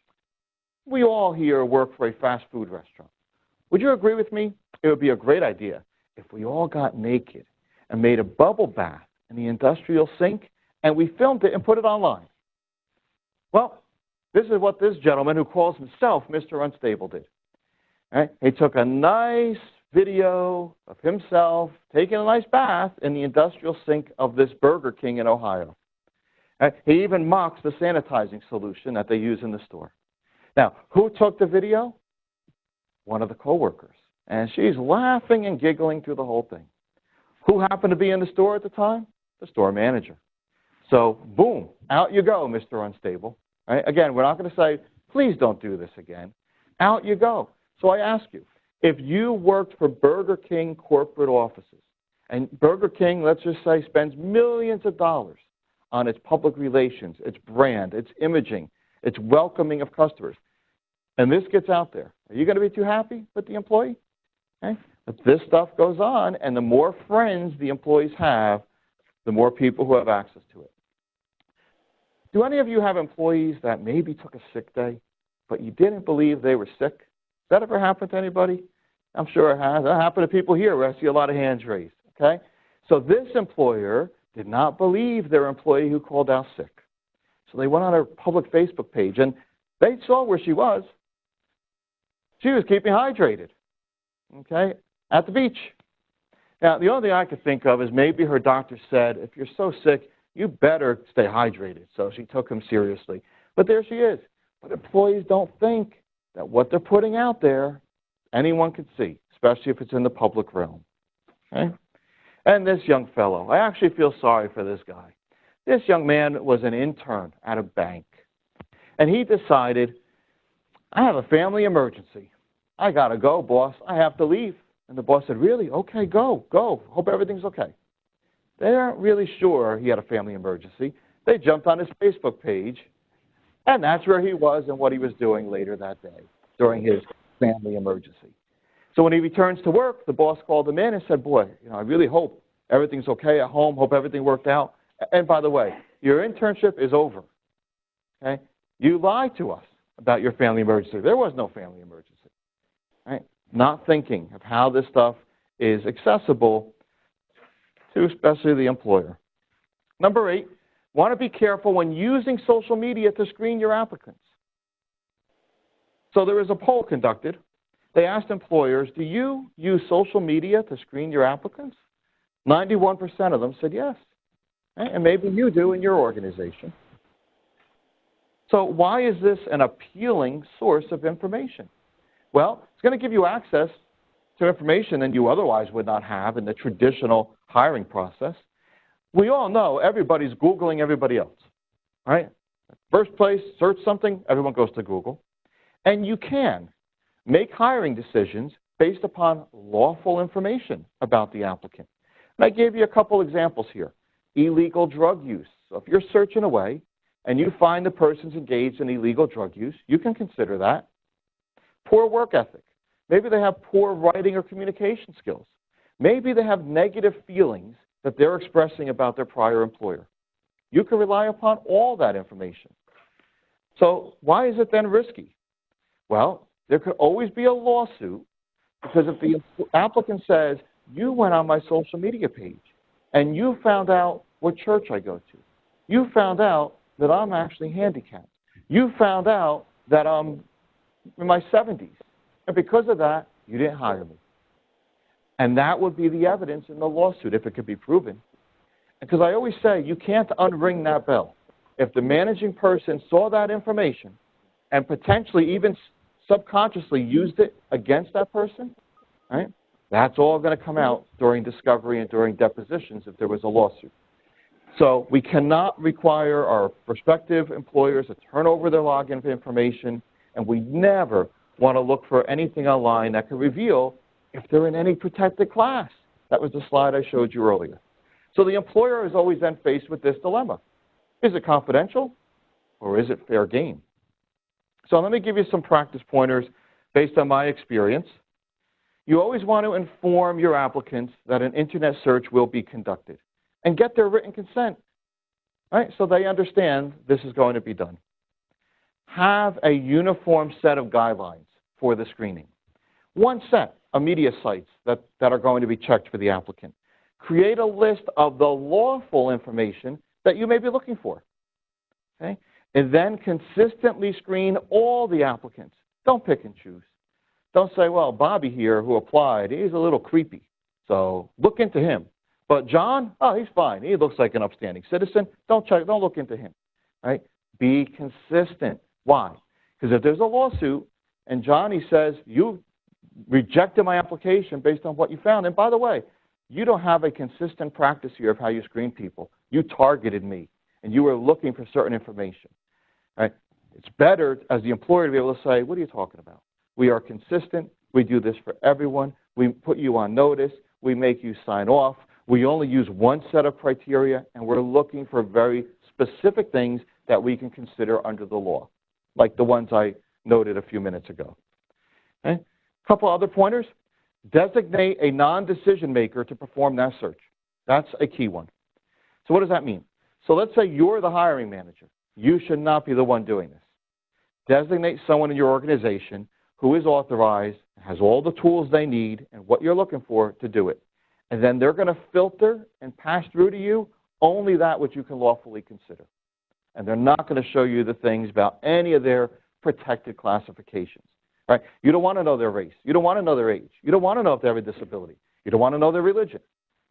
we all here work for a fast food restaurant. Would you agree with me? It would be a great idea if we all got naked and made a bubble bath in the industrial sink and we filmed it and put it online. Well, this is what this gentleman who calls himself Mr. Unstable did. All right? He took a nice video of himself taking a nice bath in the industrial sink of this Burger King in Ohio. Right? He even mocks the sanitizing solution that they use in the store. Now, who took the video? One of the coworkers. And she's laughing and giggling through the whole thing. Who happened to be in the store at the time? The store manager. So, boom, out you go, Mr. Unstable. Right? Again, we're not going to say, please don't do this again. Out you go. So I ask you, if you worked for Burger King corporate offices, and Burger King, let's just say, spends millions of dollars on its public relations, its brand, its imaging, its welcoming of customers, and this gets out there, are you going to be too happy with the employee? Okay? But this stuff goes on, and the more friends the employees have, the more people who have access to it. Do any of you have employees that maybe took a sick day, but you didn't believe they were sick? Has that ever happened to anybody? I'm sure it has. That happened to people here where I see a lot of hands raised. Okay? So this employer did not believe their employee who called out sick. So they went on her public Facebook page, and they saw where she was. She was keeping hydrated, okay, at the beach. Now, the only thing I could think of is maybe her doctor said, if you're so sick, you better stay hydrated. So she took him seriously. But there she is. But employees don't think that what they're putting out there, anyone can see, especially if it's in the public realm. Okay? And this young fellow, I actually feel sorry for this guy. This young man was an intern at a bank. And he decided, I have a family emergency. I got to go, boss. I have to leave. And the boss said, really? Okay, go. Hope everything's okay. They aren't really sure he had a family emergency. They jumped on his Facebook page, and that's where he was and what he was doing later that day during his family emergency. So when he returns to work, the boss called him in and said, boy, I really hope everything's okay at home, hope everything worked out. And by the way, your internship is over. Okay? You lied to us about your family emergency. There was no family emergency. Right? Not thinking of how this stuff is accessible to especially the employer. Number 8, want to be careful when using social media to screen your applicants. So there was a poll conducted. They asked employers, do you use social media to screen your applicants? 91% of them said yes. And maybe you do in your organization. So why is this an appealing source of information? Well, it's going to give you access to information that you otherwise would not have in the traditional hiring process. We all know everybody's Googling everybody else, right? First place, search something, everyone goes to Google. And you can make hiring decisions based upon lawful information about the applicant. And I gave you a couple examples here. Illegal drug use. So if you're searching away and you find the person's engaged in illegal drug use, you can consider that. Poor work ethic. Maybe they have poor writing or communication skills. Maybe they have negative feelings that they're expressing about their prior employer. You can rely upon all that information. So why is it then risky? Well, there could always be a lawsuit because if the applicant says, you went on my social media page and you found out what church I go to. You found out that I'm actually handicapped. You found out that I'm in my 70s. And because of that, you didn't hire me. And that would be the evidence in the lawsuit if it could be proven. Because I always say you can't unring that bell. If the managing person saw that information and potentially even subconsciously used it against that person, right, that's all going to come out during discovery and during depositions if there was a lawsuit. So we cannot require our prospective employers to turn over their login information, and we never want to look for anything online that can reveal if they're in any protected class. That was the slide I showed you earlier. So the employer is always then faced with this dilemma. Is it confidential or is it fair game? So let me give you some practice pointers based on my experience. You always want to inform your applicants that an internet search will be conducted and get their written consent, right? So they understand this is going to be done. Have a uniform set of guidelines for the screening. One set of media sites that are going to be checked for the applicant. Create a list of the lawful information that you may be looking for, okay? And then consistently screen all the applicants. Don't pick and choose. Don't say, well, Bobby here who applied, he's a little creepy, so look into him. But John, oh, he's fine. He looks like an upstanding citizen. Don't look into him, right? Be consistent. Why? Because if there's a lawsuit and Johnny says, you rejected my application based on what you found, and by the way, you don't have a consistent practice here of how you screen people. You targeted me, and you were looking for certain information. Right? It's better as the employer to be able to say, what are you talking about? We are consistent. We do this for everyone. We put you on notice. We make you sign off. We only use one set of criteria, and we're looking for very specific things that we can consider under the law, like the ones I noted a few minutes ago. Okay? A couple other pointers. Designate a non-decision maker to perform that search. That's a key one. So what does that mean? So let's say you're the hiring manager. You should not be the one doing this. Designate someone in your organization who is authorized, has all the tools they need, and what you're looking for to do it. And then they're going to filter and pass through to you only that which you can lawfully consider. And they're not going to show you the things about any of their protected classifications. Right? You don't want to know their race. You don't want to know their age. You don't want to know if they have a disability. You don't want to know their religion.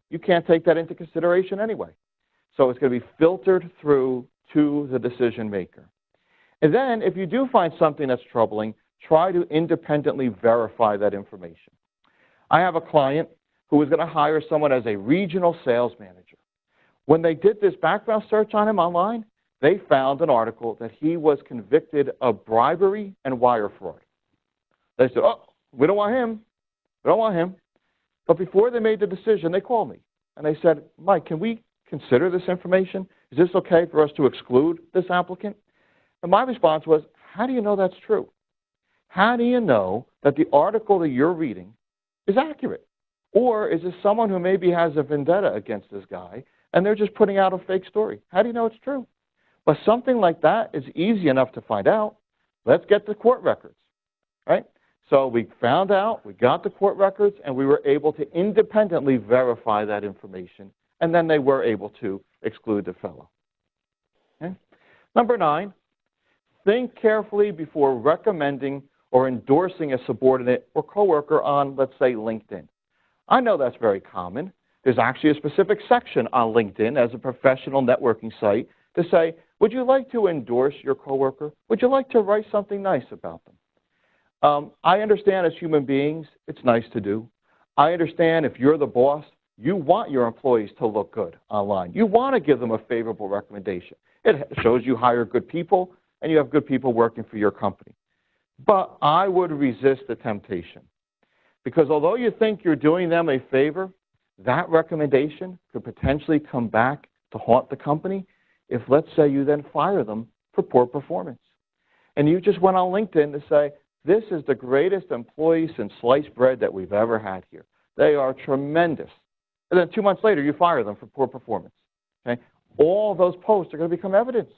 You can't take that into consideration anyway. So it's going to be filtered through to the decision maker. And then if you do find something that's troubling, try to independently verify that information. I have a client who was going to hire someone as a regional sales manager. When they did this background search on him online, they found an article that he was convicted of bribery and wire fraud. They said, oh, we don't want him. We don't want him. But before they made the decision, they called me. And they said, Mike, can we consider this information? Is this okay for us to exclude this applicant? And my response was, how do you know that's true? How do you know that the article that you're reading is accurate? Or is this someone who maybe has a vendetta against this guy and they're just putting out a fake story? How do you know it's true? But something like that is easy enough to find out. Let's get the court records, right? So we found out, we got the court records, and we were able to independently verify that information, and then they were able to exclude the fellow. Okay? Number 9, think carefully before recommending or endorsing a subordinate or coworker on, let's say, LinkedIn. I know that's very common. There's actually a specific section on LinkedIn as a professional networking site to say, would you like to endorse your coworker? Would you like to write something nice about them? I understand as human beings, it's nice to do. I understand if you're the boss, you want your employees to look good online. You want to give them a favorable recommendation. It shows you hire good people and you have good people working for your company. But I would resist the temptation because although you think you're doing them a favor, that recommendation could potentially come back to haunt the company if, let's say, you then fire them for poor performance. And you just went on LinkedIn to say, this is the greatest employee since sliced bread that we've ever had here. They are tremendous. And then 2 months later, you fire them for poor performance. Okay? All those posts are going to become evidence.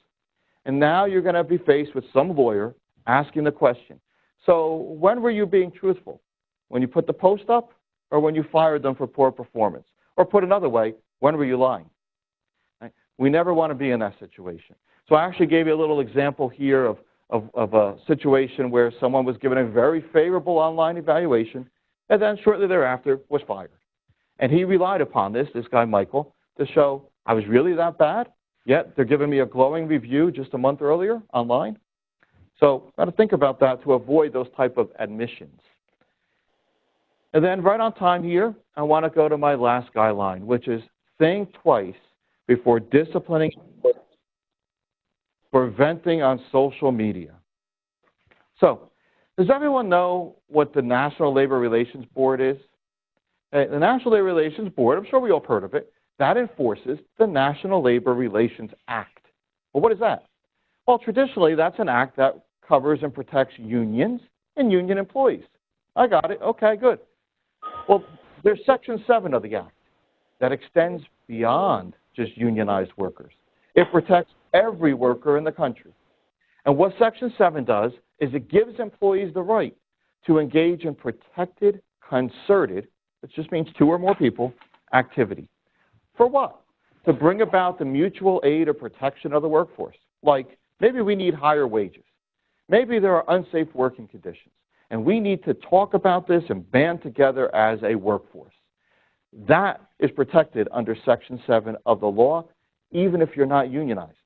And now you're going to be faced with some lawyer asking the question, so when were you being truthful? When you put the post up or when you fired them for poor performance? Or put another way, when were you lying? Right? We never want to be in that situation. So I actually gave you a little example here of a situation where someone was given a very favorable online evaluation and then shortly thereafter was fired. And he relied upon this guy Michael, to show I was really that bad, yet they're giving me a glowing review just a month earlier online. So got to think about that to avoid those type of admissions. And then right on time here, I want to go to my last guideline, which is think twice before disciplining for venting on social media. So, does everyone know what the National Labor Relations Board is? The National Labor Relations Board, I'm sure we all have heard of it, that enforces the National Labor Relations Act. Well, what is that? Well, traditionally, that's an act that covers and protects unions and union employees. I got it. Okay, good. Well, there's Section 7 of the Act that extends beyond just unionized workers. It protects every worker in the country. And what Section 7 does is it gives employees the right to engage in protected, concerted, which just means 2 or more people, activity. For what? To bring about the mutual aid or protection of the workforce. Like, maybe we need higher wages. Maybe there are unsafe working conditions. And we need to talk about this and band together as a workforce. That is protected under Section 7 of the law, even if you're not unionized.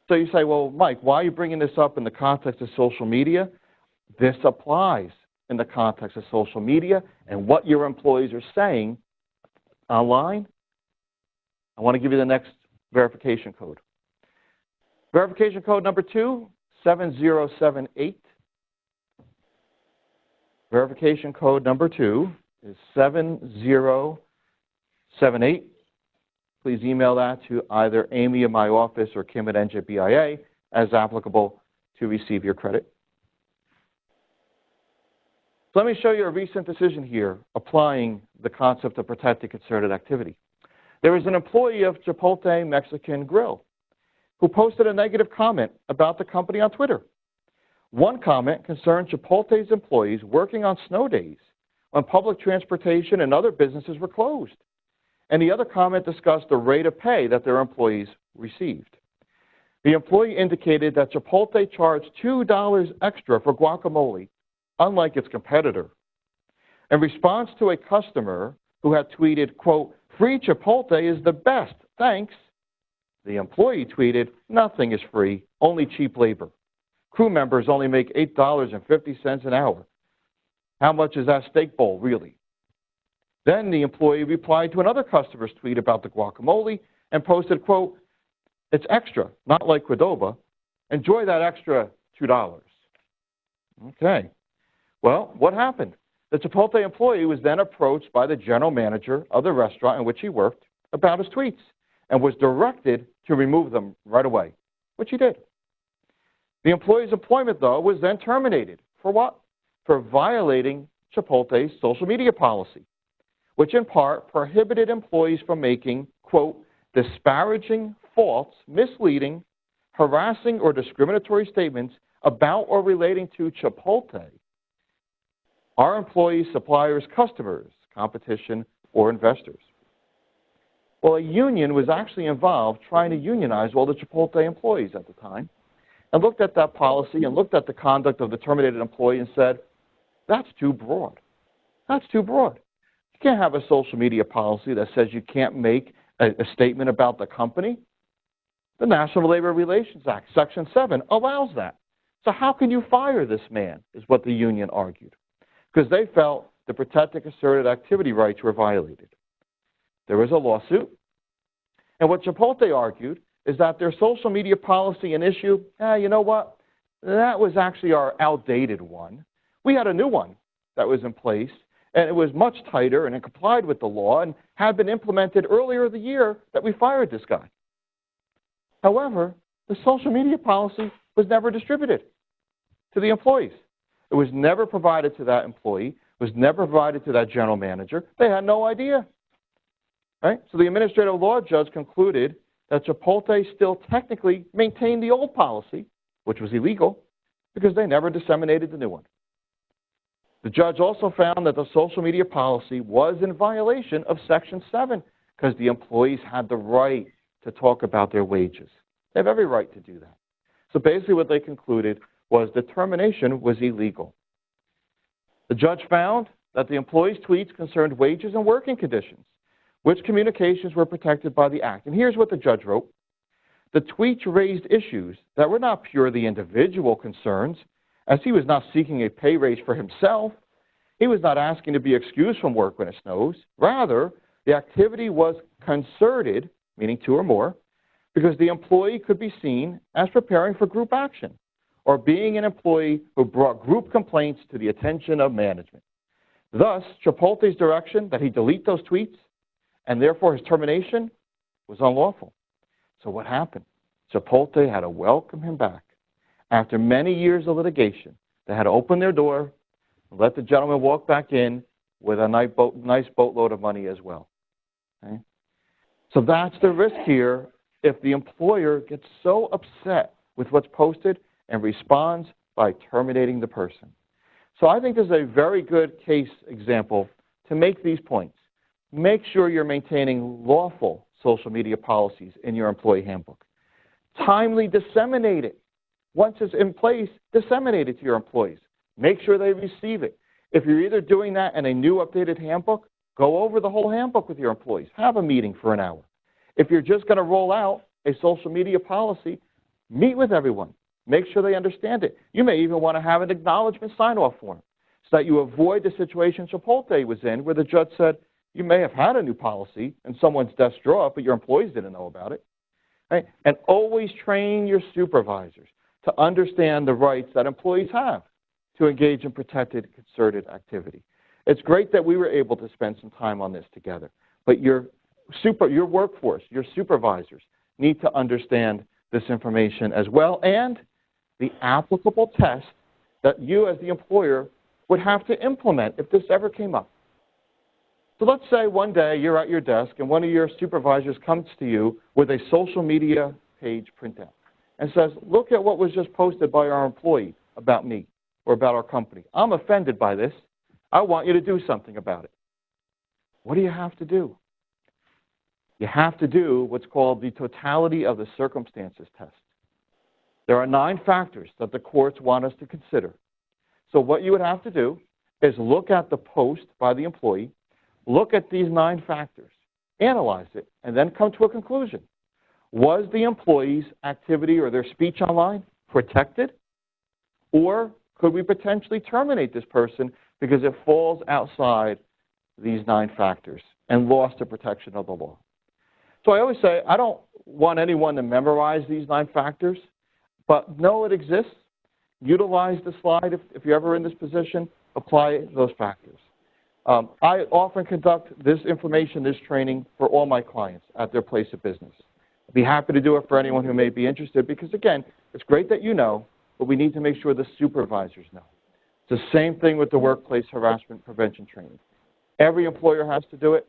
So you say, well, Mike, why are you bringing this up in the context of social media? This applies in the context of social media and what your employees are saying online. I want to give you the next verification code. Verification code number 2, 7078. Verification code number 2 is 7078. Please email that to either Amy in my office or Kim at NJBIA as applicable to receive your credit. So let me show you a recent decision here applying the concept of protected concerted activity. There was an employee of Chipotle Mexican Grill who posted a negative comment about the company on Twitter. One comment concerned Chipotle's employees working on snow days when public transportation and other businesses were closed. And the other comment discussed the rate of pay that their employees received. The employee indicated that Chipotle charged $2 extra for guacamole, unlike its competitor. In response to a customer who had tweeted, quote, "Free Chipotle is the best, thanks," the employee tweeted, "Nothing is free, only cheap labor. Crew members only make $8.50 an hour. How much is that steak bowl, really?" Then the employee replied to another customer's tweet about the guacamole and posted, quote, "It's extra, not like Qdoba. Enjoy that extra $2. Okay. Well, what happened? The Chipotle employee was then approached by the general manager of the restaurant in which he worked about his tweets and was directed to remove them right away, which he did. The employee's employment, though, was then terminated. For what? For violating Chipotle's social media policy, which in part prohibited employees from making, quote, disparaging, false, misleading, harassing, or discriminatory statements about or relating to Chipotle, our employees, suppliers, customers, competition, or investors. Well, a union was actually involved trying to unionize all the Chipotle employees at the time and looked at that policy and looked at the conduct of the terminated employee and said, that's too broad. That's too broad. You can't have a social media policy that says you can't make a statement about the company. The National Labor Relations Act, Section 7, allows that. So how can you fire this man, is what the union argued, because they felt the protected asserted activity rights were violated. There was a lawsuit, and what Chipotle argued is that their social media policy and issue, you know what, that was actually our outdated one. We had a new one that was in place, and it was much tighter, and it complied with the law and had been implemented earlier the year that we fired this guy. However, the social media policy was never distributed to the employees. It was never provided to that employee. It was never provided to that general manager. They had no idea. Right? So the administrative law judge concluded that Chipotle still technically maintained the old policy, which was illegal, because they never disseminated the new one. The judge also found that the social media policy was in violation of Section 7 because the employees had the right to talk about their wages. They have every right to do that. So basically what they concluded was the termination was illegal. The judge found that the employees' tweets concerned wages and working conditions, which communications were protected by the Act. And here's what the judge wrote. The tweets raised issues that were not purely individual concerns, as he was not seeking a pay raise for himself. He was not asking to be excused from work when it snows. Rather, the activity was concerted, meaning two or more, because the employee could be seen as preparing for group action or being an employee who brought group complaints to the attention of management. Thus, Chipotle's direction that he delete those tweets and therefore his termination was unlawful. So what happened? Chipotle had to welcome him back. After many years of litigation, they had to open their door and let the gentleman walk back in with a nice boatload of money as well. Okay? So that's the risk here if the employer gets so upset with what's posted and responds by terminating the person. So I think this is a very good case example to make these points. Make sure you're maintaining lawful social media policies in your employee handbook. Timely disseminate it. Once it's in place, disseminate it to your employees. Make sure they receive it. If you're either doing that in a new updated handbook, go over the whole handbook with your employees. Have a meeting for an hour. If you're just going to roll out a social media policy, meet with everyone. Make sure they understand it. You may even want to have an acknowledgement sign-off form so that you avoid the situation Chipotle was in where the judge said, you may have had a new policy in someone's desk drawer, but your employees didn't know about it. Right? And always train your supervisors to understand the rights that employees have to engage in protected, concerted activity. It's great that we were able to spend some time on this together, but your workforce, your supervisors need to understand this information as well and the applicable test that you as the employer would have to implement if this ever came up. So let's say one day you're at your desk and one of your supervisors comes to you with a social media page printout and says, look at what was just posted by our employee about me or about our company. I'm offended by this. I want you to do something about it. What do you have to do? You have to do what's called the totality of the circumstances test. There are 9 factors that the courts want us to consider. So what you would have to do is look at the post by the employee, look at these 9 factors, analyze it, and then come to a conclusion. Was the employee's activity or their speech online protected? Or could we potentially terminate this person because it falls outside these 9 factors and lost the protection of the law? So I always say I don't want anyone to memorize these 9 factors, but know it exists. Utilize the slide if you're ever in this position. Apply those factors. I often conduct this information, this training for all my clients at their place of business. I'd be happy to do it for anyone who may be interested because, again, it's great that you know, but we need to make sure the supervisors know. It's the same thing with the workplace harassment prevention training. Every employer has to do it.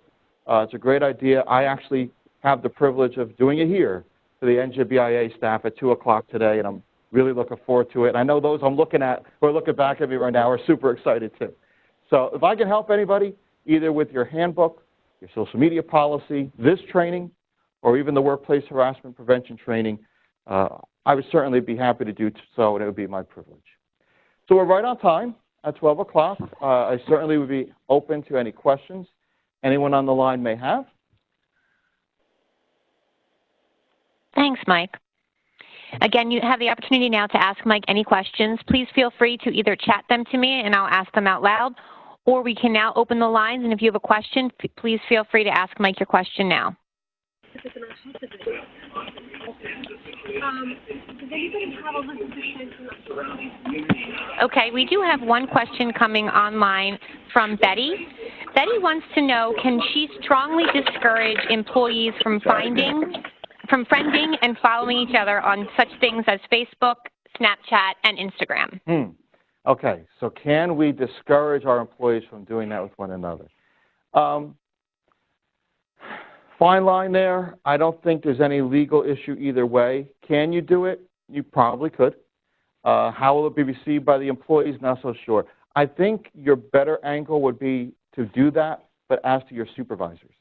It's a great idea. I actually have the privilege of doing it here for the NJBIA staff at 2 o'clock today, and I'm really looking forward to it. And I know those I'm looking at who are looking back at me right now are super excited too. So if I can help anybody, either with your handbook, your social media policy, this training, or even the workplace harassment prevention training, I would certainly be happy to do so, and it would be my privilege. So we're right on time at 12 o'clock. I certainly would be open to any questions anyone on the line may have. Thanks, Mike. Again, you have the opportunity now to ask Mike any questions. Please feel free to either chat them to me and I'll ask them out loud, or we can now open the lines, and if you have a question, please feel free to ask Mike your question now. Does anybody have a list of Okay, we do have one question coming online from Betty. Betty wants to know, can she strongly discourage employees from friending and following each other on such things as Facebook, Snapchat, and Instagram? Okay, so can we discourage our employees from doing that with one another? Fine line there. I don't think there's any legal issue either way. Can you do it? You probably could. How will it be received by the employees? Not so sure. I think your better angle would be to do that, but ask to your supervisors.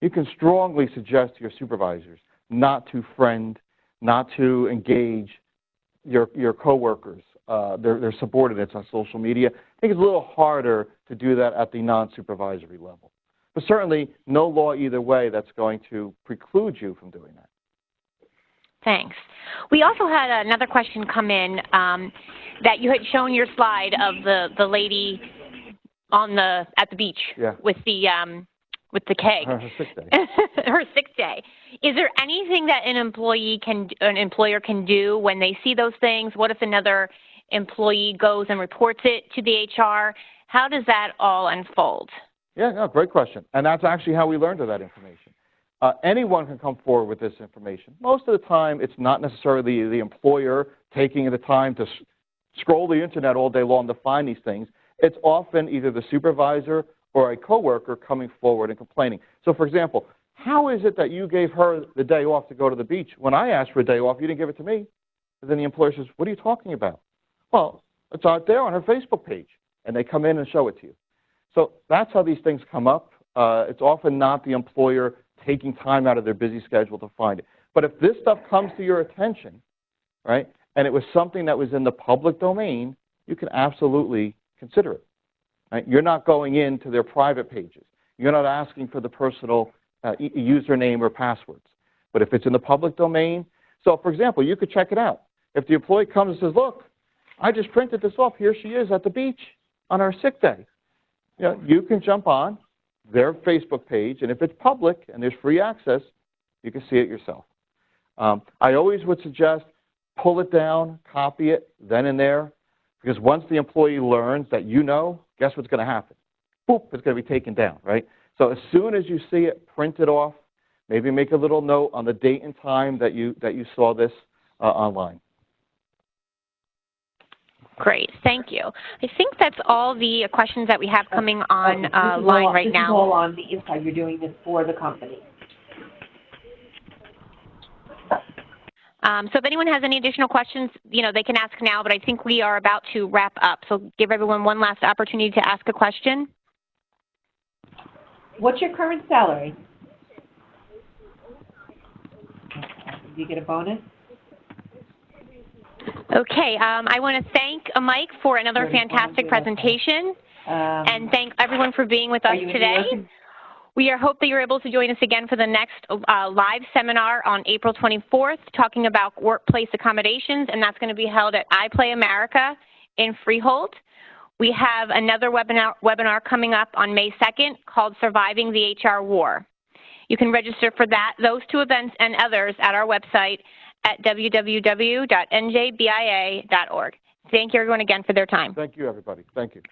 You can strongly suggest to your supervisors not to friend, not to engage your coworkers, their subordinates on social media. I think it's a little harder to do that at the non-supervisory level. But certainly no law either way that's going to preclude you from doing that. Thanks. We also had another question come in that you had shown your slide of the lady at the beach with the keg. Her sick day. Her sick day. Is there anything that an employer can do when they see those things? What if another employee goes and reports it to the HR? How does that all unfold? Yeah, no, great question. And that's actually how we learned of that information. Anyone can come forward with this information. Most of the time, it's not necessarily the employer taking the time to scroll the internet all day long to find these things. It's often either the supervisor or a coworker coming forward and complaining. So, for example, how is it that you gave her the day off to go to the beach? When I asked for a day off, you didn't give it to me. And then the employer says, what are you talking about? Well, it's out there on her Facebook page. And they come in and show it to you. So that's how these things come up. It's often not the employer taking time out of their busy schedule to find it. But if this stuff comes to your attention, right, and it was something that was in the public domain, you can absolutely consider it. Right? You're not going into their private pages. You're not asking for the personal username or passwords. But if it's in the public domain, so for example, you could check it out. If the employee comes and says, look, I just printed this off. Here she is at the beach on her sick day. You know, you can jump on their Facebook page, and if it's public and there's free access, you can see it yourself. I always would suggest pull it down, copy it, then and there, because once the employee learns that you know, guess what's going to happen? Boop, it's going to be taken down, right? So as soon as you see it, print it off, maybe make a little note on the date and time that you saw this online. Great, thank you. I think that's all the questions that we have coming on line right now. This is all on the inside. You're doing this for the company. So if anyone has any additional questions, they can ask now, but I think we are about to wrap up. So give everyone one last opportunity to ask a question. What's your current salary? Do you get a bonus? Okay, I want to thank Mike for another fantastic presentation, and thank everyone for being with us today. We hope that you're able to join us again for the next live seminar on April 24th, talking about workplace accommodations, and that's going to be held at iPlay America in Freehold. We have another webinar coming up on May 2nd called Surviving the HR War. You can register for those two events and others at our website at www.njbia.org. Thank you, everyone, again for their time. Thank you, everybody. Thank you.